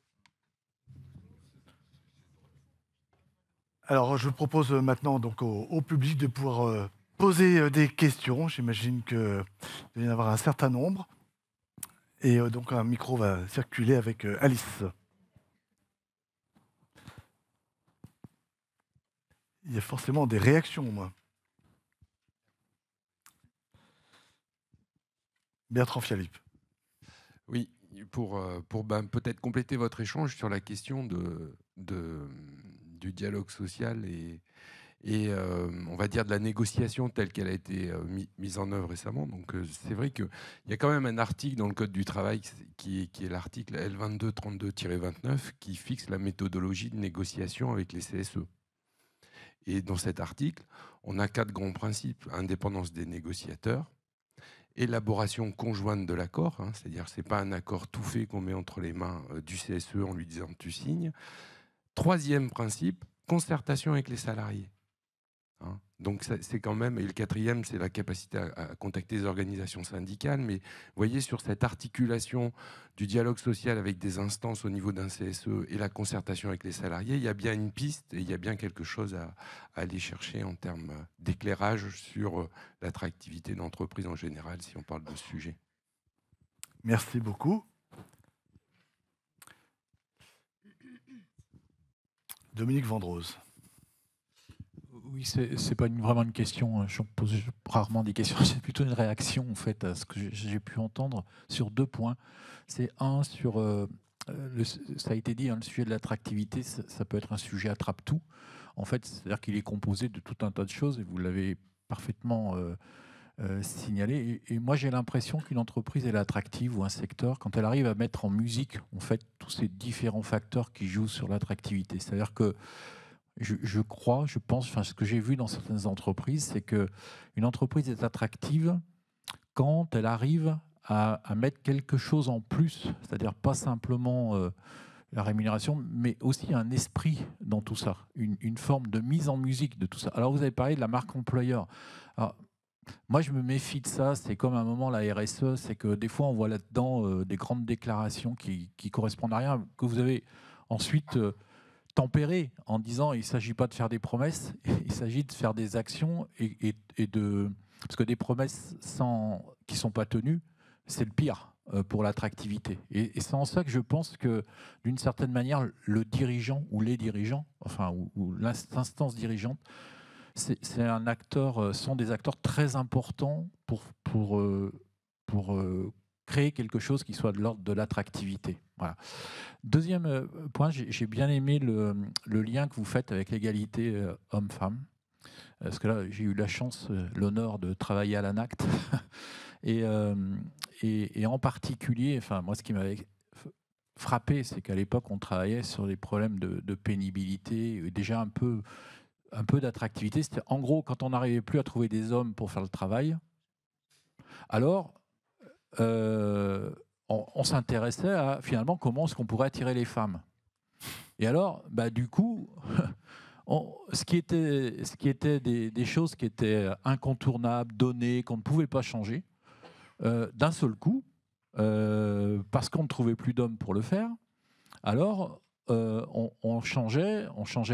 Alors, je propose maintenant donc, au public de pouvoir poser des questions. J'imagine qu'il va y en avoir un certain nombre. Et donc, un micro va circuler avec Alice. Il y a forcément des réactions, moi. Bertrand Fialip. Oui, pour peut-être compléter votre échange sur la question du dialogue social et on va dire de la négociation telle qu'elle a été mise en œuvre récemment. Donc c'est vrai qu'il y a quand même un article dans le Code du travail qui est l'article L2232-29 qui fixe la méthodologie de négociation avec les CSE. Et dans cet article, on a 4 grands principes: indépendance des négociateurs, élaboration conjointe de l'accord, hein, c'est-à-dire que ce n'est pas un accord tout fait qu'on met entre les mains du CSE en lui disant tu signes. 3e principe, concertation avec les salariés. Hein. Donc c'est quand même, et le 4e, c'est la capacité à contacter les organisations syndicales. Mais vous voyez, sur cette articulation du dialogue social avec des instances au niveau d'un CSE et la concertation avec les salariés, il y a bien une piste et il y a bien quelque chose à aller chercher en termes d'éclairage sur l'attractivité d'entreprise en général, si on parle de ce sujet. Merci beaucoup. Dominique Vendrose. Oui, c'est pas vraiment une question. Je pose rarement des questions. C'est plutôt une réaction en fait à ce que j'ai pu entendre sur 2 points. C'est un sur ça a été dit, hein, le sujet de l'attractivité. Ça peut être un sujet attrape-tout. En fait, c'est-à-dire qu'il est composé de tout un tas de choses et vous l'avez parfaitement signalé. Et moi, j'ai l'impression qu'une entreprise est attractive ou un secteur quand elle arrive à mettre en musique en fait tous ces différents facteurs qui jouent sur l'attractivité. C'est-à-dire que je pense, enfin, ce que j'ai vu dans certaines entreprises, c'est qu'une entreprise est attractive quand elle arrive à mettre quelque chose en plus, c'est-à-dire pas simplement la rémunération, mais aussi un esprit dans tout ça, une forme de mise en musique de tout ça. Alors, vous avez parlé de la marque employeur. Alors, moi, je me méfie de ça. C'est comme à un moment la RSE, c'est que des fois, on voit là-dedans des grandes déclarations qui correspondent à rien, que vous avez ensuite tempéré en disant il ne s'agit pas de faire des promesses, il s'agit de faire des actions et de... Parce que des promesses qui ne sont pas tenues, c'est le pire pour l'attractivité. Et c'est en ça que je pense que, d'une certaine manière, le dirigeant ou les dirigeants, enfin, ou l'instance dirigeante, c'est un acteur, sont des acteurs très importants pour créer quelque chose qui soit de l'ordre de l'attractivité. Voilà. 2e point, j'ai bien aimé le lien que vous faites avec l'égalité homme-femme. Parce que là, j'ai eu la chance, l'honneur de travailler à l'ANACT. et en particulier, enfin, moi, ce qui m'avait frappé, c'est qu'à l'époque, on travaillait sur les problèmes de pénibilité, déjà un peu d'attractivité. C'était en gros, quand on n'arrivait plus à trouver des hommes pour faire le travail, alors on s'intéressait à finalement comment est-ce qu'on pourrait attirer les femmes. Et alors, du coup, ce qui était des choses qui étaient incontournables, données, qu'on ne pouvait pas changer, d'un seul coup, parce qu'on ne trouvait plus d'hommes pour le faire, alors on changeait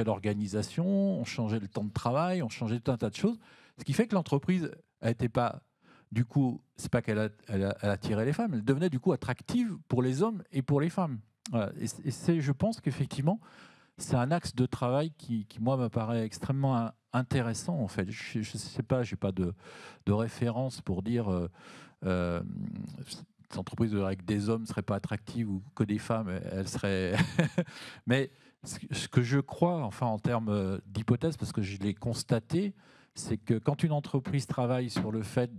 l'organisation, on changeait le temps de travail, on changeait tout un tas de choses, ce qui fait que l'entreprise n'était pas du coup, c'est pas qu'elle elle attirait les femmes, elle devenait du coup attractive pour les hommes et pour les femmes. Voilà. Et je pense qu'effectivement, c'est un axe de travail qui, moi, me paraît extrêmement intéressant, en fait. Je ne sais pas, je n'ai pas de référence pour dire les entreprises avec des hommes ne seraient pas attractives ou que des femmes, elles seraient... Mais ce que je crois, enfin, en termes d'hypothèse, parce que je l'ai constaté, c'est que quand une entreprise travaille sur le fait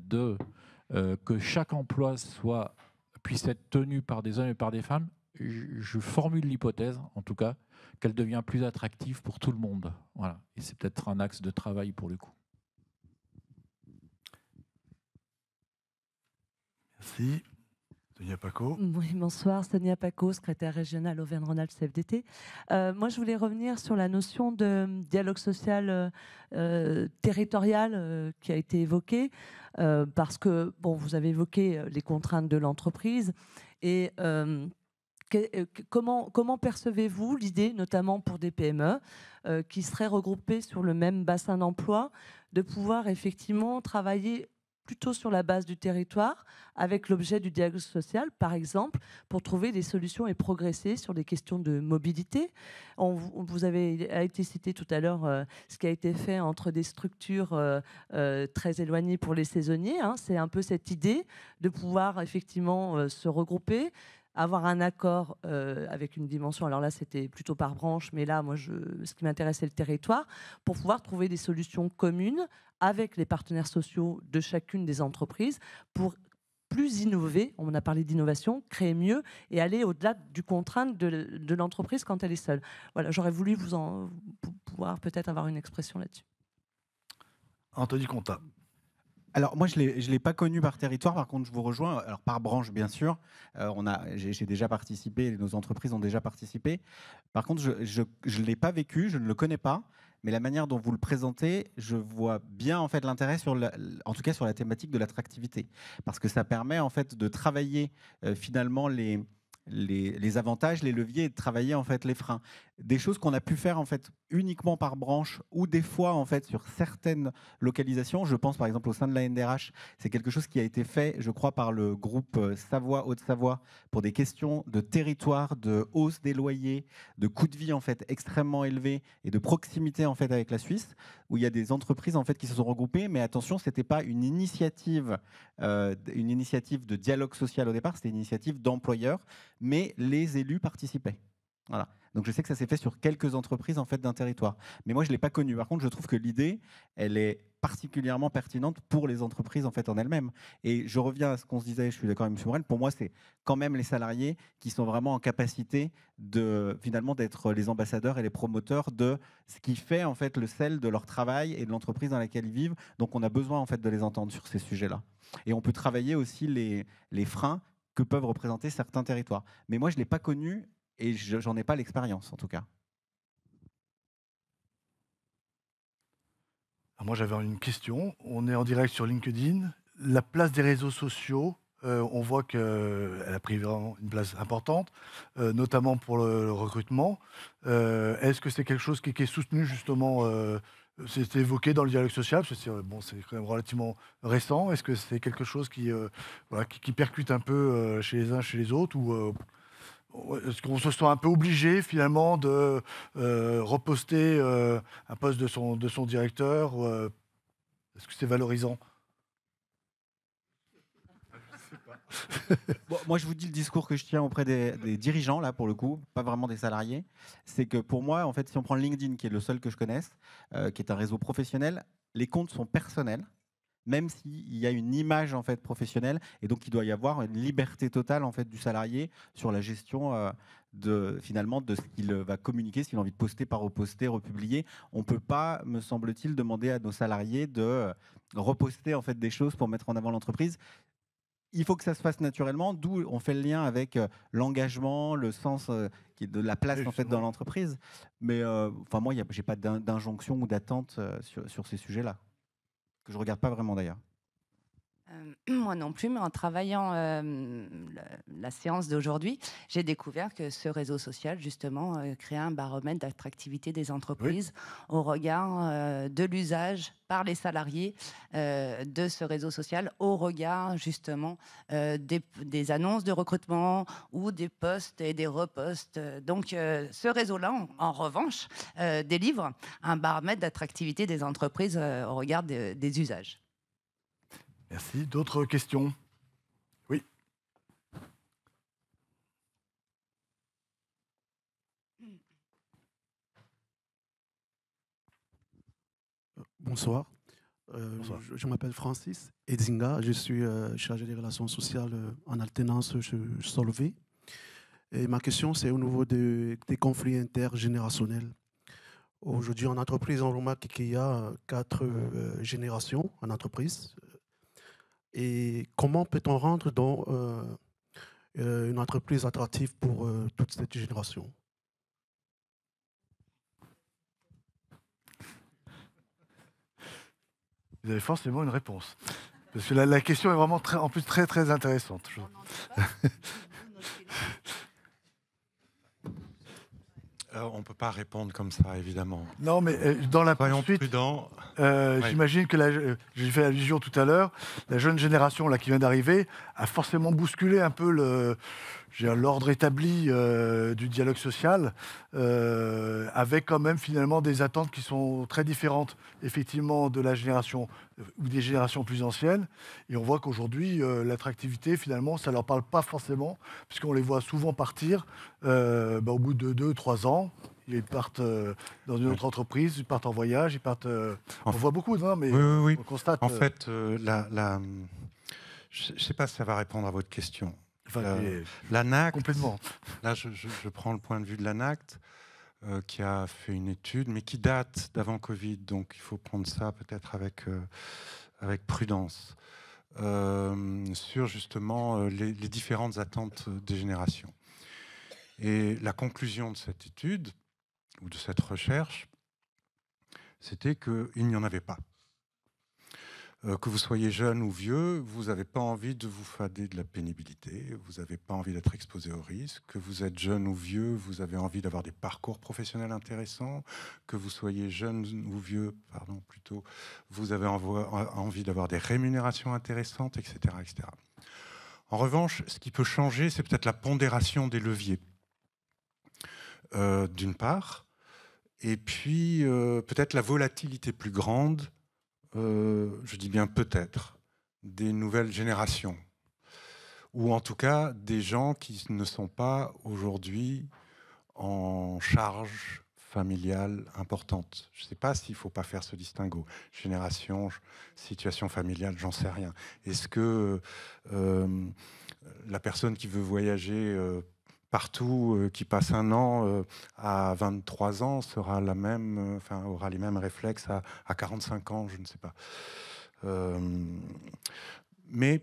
que chaque emploi puisse être tenu par des hommes et par des femmes, je formule l'hypothèse, en tout cas, qu'elle devient plus attractive pour tout le monde. Voilà. Et c'est peut-être un axe de travail pour le coup. Merci. Sonia Paco. Oui, bonsoir, Sonia Paco, secrétaire régionale Auvergne-Rhône-Alpes CFDT. Moi, je voulais revenir sur la notion de dialogue social territorial qui a été évoquée, parce que, bon, vous avez évoqué les contraintes de l'entreprise et comment percevez-vous l'idée, notamment pour des PME qui seraient regroupées sur le même bassin d'emploi, de pouvoir effectivement travailler plutôt sur la base du territoire, avec l'objet du dialogue social, par exemple, pour trouver des solutions et progresser sur des questions de mobilité. Vous avez été cité tout à l'heure ce qui a été fait entre des structures très éloignées pour les saisonniers. Hein. C'est un peu cette idée de pouvoir effectivement se regrouper, avoir un accord avec une dimension, alors là c'était plutôt par branche, mais là moi ce qui m'intéresse c'est le territoire, pour pouvoir trouver des solutions communes avec les partenaires sociaux de chacune des entreprises pour plus innover, on a parlé d'innovation, créer mieux et aller au-delà du contrainte de l'entreprise quand elle est seule. Voilà, j'aurais voulu pouvoir peut-être avoir une expression là-dessus. Anthony Contat. Alors moi, je ne l'ai pas connu par territoire, par contre je vous rejoins, alors par branche bien sûr, j'ai déjà participé, nos entreprises ont déjà participé. Par contre, je ne l'ai pas vécu, je ne le connais pas, mais la manière dont vous le présentez, je vois bien en fait l'intérêt en tout cas sur la thématique de l'attractivité, parce que ça permet en fait de travailler finalement les avantages, les leviers et de travailler en fait les freins. Des choses qu'on a pu faire en fait uniquement par branche ou des fois en fait sur certaines localisations. Je pense par exemple au sein de la NDRH, c'est quelque chose qui a été fait, je crois, par le groupe Savoie Haute-Savoie pour des questions de territoire, de hausse des loyers, de coûts de vie en fait extrêmement élevés et de proximité en fait avec la Suisse, où il y a des entreprises en fait qui se sont regroupées. Mais attention, c'était pas une initiative de dialogue social au départ, c'était une initiative d'employeurs, mais les élus participaient. Voilà. Donc je sais que ça s'est fait sur quelques entreprises en fait d'un territoire. Mais moi je ne l'ai pas connu. Par contre, je trouve que l'idée, elle est particulièrement pertinente pour les entreprises en fait en elles-mêmes. Et je reviens à ce qu'on se disait, je suis d'accord avec M. Morel, pour moi c'est quand même les salariés qui sont vraiment en capacité finalement d'être les ambassadeurs et les promoteurs de ce qui fait en fait le sel de leur travail et de l'entreprise dans laquelle ils vivent. Donc on a besoin en fait de les entendre sur ces sujets-là. Et on peut travailler aussi les freins que peuvent représenter certains territoires. Mais moi je ne l'ai pas connu. Et j'en ai pas l'expérience, en tout cas. Alors moi, j'avais une question. On est en direct sur LinkedIn. La place des réseaux sociaux, on voit qu'elle a pris vraiment une place importante, notamment pour le recrutement. Est-ce que c'est quelque chose qui est soutenu, justement, c'est évoqué dans le dialogue social, parce que c'est quand même relativement récent. Est-ce que c'est quelque chose qui percute un peu chez les uns, chez les autres, ou est-ce qu'on se sent un peu obligé finalement de reposter un poste de son directeur est-ce que c'est valorisant? Bon, moi, je vous dis le discours que je tiens auprès des dirigeants, là, pour le coup, pas vraiment des salariés. C'est que pour moi, en fait, si on prend LinkedIn, qui est le seul que je connaisse, qui est un réseau professionnel, les comptes sont personnels, même s'il y a une image en fait professionnelle, et donc il doit y avoir une liberté totale en fait du salarié sur la gestion finalement de ce qu'il va communiquer, s'il a envie de poster, pas reposter, republier. On ne peut pas, me semble-t-il, demander à nos salariés de reposter en fait des choses pour mettre en avant l'entreprise. Il faut que ça se fasse naturellement, d'où on fait le lien avec l'engagement, le sens de la place en fait dans l'entreprise. Mais enfin moi, j'ai pas d'injonction ou d'attente sur ces sujets-là, que je regarde pas vraiment d'ailleurs. Moi non plus, mais en travaillant la séance d'aujourd'hui, j'ai découvert que ce réseau social, justement, créait un baromètre d'attractivité des entreprises au regard de l'usage par les salariés de ce réseau social, au regard, justement, des annonces de recrutement ou des postes et des repostes. Donc, ce réseau-là, en revanche, délivre un baromètre d'attractivité des entreprises au regard des usages. Merci. D'autres questions? Oui. Bonsoir. Bonsoir. Je m'appelle Francis Edzinga. Je suis chargé des relations sociales en alternance chez Solvay. Et ma question, c'est au niveau des conflits intergénérationnels. Aujourd'hui, en entreprise, on remarque qu'il y a 4 générations en entreprise. Et comment peut-on rendre dans une entreprise attractive pour toute cette génération? Vous avez forcément une réponse. Parce que la question est vraiment en plus très, très intéressante. On ne peut pas répondre comme ça, évidemment. Non, mais dans la poursuite, j'imagine que j'ai fait allusion tout à l'heure, la jeune génération là, qui vient d'arriver a forcément bousculé un peu l'ordre établi du dialogue social, avec quand même finalement des attentes qui sont très différentes, effectivement, de la génération ou des générations plus anciennes. Et on voit qu'aujourd'hui, l'attractivité, finalement, ça ne leur parle pas forcément, puisqu'on les voit souvent partir au bout de 2-3 ans. Ils partent dans une autre entreprise, ils partent en voyage, ils partent... on voit beaucoup, non, mais oui. On constate... En fait, je ne sais pas si ça va répondre à votre question. L'ANACT, complètement. Là, je prends le point de vue de l'ANACT, qui a fait une étude, mais qui date d'avant Covid, donc il faut prendre ça peut-être avec prudence, sur justement les différentes attentes des générations. Et la conclusion de cette étude, ou de cette recherche, c'était qu'il n'y en avait pas. Que vous soyez jeune ou vieux, vous n'avez pas envie de vous fader de la pénibilité, vous n'avez pas envie d'être exposé au risque. Que vous êtes jeune ou vieux, vous avez envie d'avoir des parcours professionnels intéressants. Que vous soyez jeune ou vieux, plutôt, vous avez envie d'avoir des rémunérations intéressantes, etc., etc. En revanche, ce qui peut changer, c'est peut-être la pondération des leviers, d'une part, et puis peut-être la volatilité plus grande, je dis bien peut-être, des nouvelles générations, ou en tout cas des gens qui ne sont pas aujourd'hui en charge familiale importante. Je ne sais pas s'il ne faut pas faire ce distinguo. Génération, situation familiale, j'en sais rien. Est-ce que la personne qui veut voyager partout, qui passe un an à 23 ans, sera aura les mêmes réflexes à 45 ans, je ne sais pas. Mais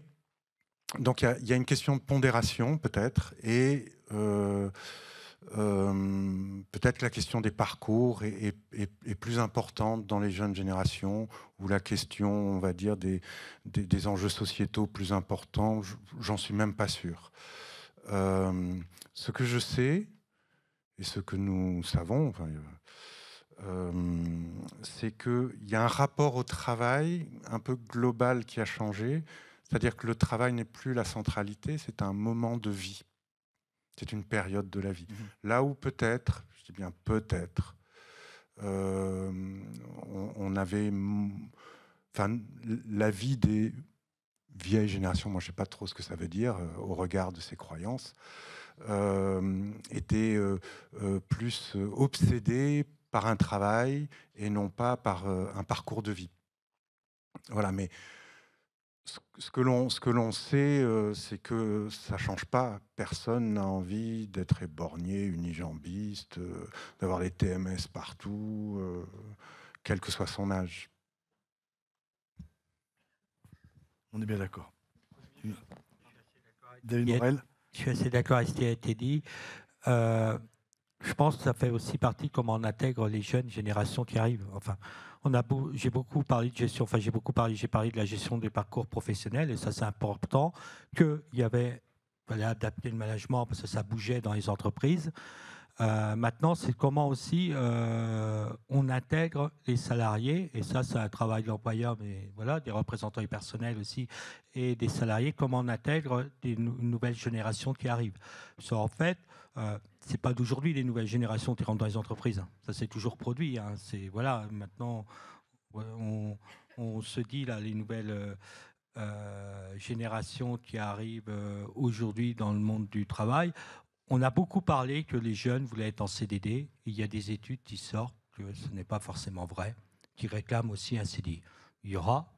donc il y a une question de pondération peut-être, et peut-être la question des parcours est plus importante dans les jeunes générations, ou la question, on va dire, des enjeux sociétaux plus importants, j'en suis même pas sûr. Ce que je sais, et ce que nous savons, c'est qu'il y a un rapport au travail un peu global qui a changé. C'est-à-dire que le travail n'est plus la centralité, c'est un moment de vie. C'est une période de la vie. Là où peut-être, je dis bien peut-être, on avait... la vie des vieilles générations, moi je ne sais pas trop ce que ça veut dire au regard de ces croyances, était plus obsédée par un travail et non pas par un parcours de vie. Voilà, mais ce que l'on sait, c'est que ça ne change pas. Personne n'a envie d'être éborgné, unijambiste, d'avoir des TMS partout, quel que soit son âge. On est bien d'accord. David Morel. Je suis assez d'accord avec ce qui a été dit. je pense que ça fait aussi partie de comment on intègre les jeunes générations qui arrivent. Enfin, j'ai beaucoup parlé de gestion, enfin j'ai parlé de la gestion des parcours professionnels, et ça c'est important, fallait adapter le management parce que ça bougeait dans les entreprises. Maintenant, c'est comment aussi on intègre les salariés, et ça c'est un travail de l'employeur, mais voilà, des représentants du personnel aussi, et des salariés, comment on intègre une nouvelle génération qui arrive. Parce qu'en fait, c'est pas d'aujourd'hui les nouvelles générations qui rentrent dans les entreprises. Ça s'est toujours produit. C'est voilà, maintenant on se dit là les nouvelles générations qui arrivent aujourd'hui dans le monde du travail. On a beaucoup parlé que les jeunes voulaient être en CDD. Il y a des études qui sortent que ce n'est pas forcément vrai, qui réclament aussi un CDI. Il y aura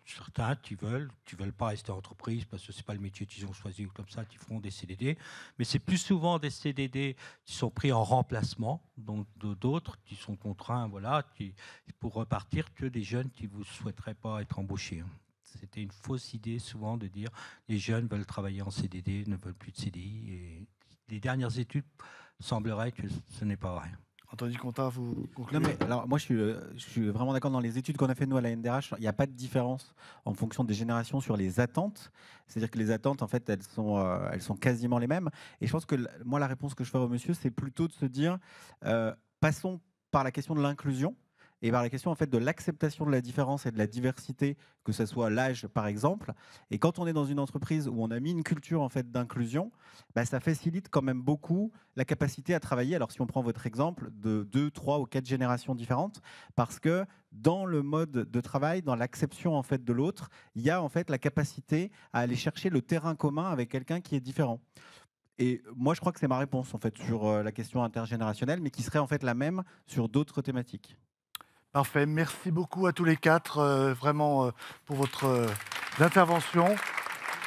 certains qui veulent pas rester en entreprise parce que c'est pas le métier qu'ils ont choisi ou comme ça, qui feront des CDD. Mais c'est plus souvent des CDD qui sont pris en remplacement, donc d'autres qui sont contraints, voilà, pour repartir, que des jeunes qui ne souhaiteraient pas être embauchés. C'était une fausse idée souvent de dire les jeunes veulent travailler en CDD, ne veulent plus de CDI. Et les dernières études sembleraient que ce n'est pas vrai. Anthony Contat, vous concluez? Non, mais alors, moi, je suis vraiment d'accord. Dans les études qu'on a fait, nous, à la NDRH, il n'y a pas de différence en fonction des générations sur les attentes. C'est-à-dire que les attentes, en fait, elles sont quasiment les mêmes. Et je pense que, moi, la réponse que je ferai au monsieur, c'est plutôt de se dire, passons par la question de l'inclusion et par la question en fait de l'acceptation de la différence et de la diversité, que ce soit l'âge par exemple. Et quand on est dans une entreprise où on a mis une culture en fait d'inclusion, ça facilite quand même beaucoup la capacité à travailler. Alors si on prend votre exemple de 2, 3 ou 4 générations différentes, parce que dans le mode de travail, dans l'acception en fait de l'autre, il y a en fait la capacité à aller chercher le terrain commun avec quelqu'un qui est différent. Et moi, je crois que c'est ma réponse en fait sur la question intergénérationnelle, mais qui serait en fait la même sur d'autres thématiques. Parfait. Merci beaucoup à tous les quatre, vraiment, pour votre intervention.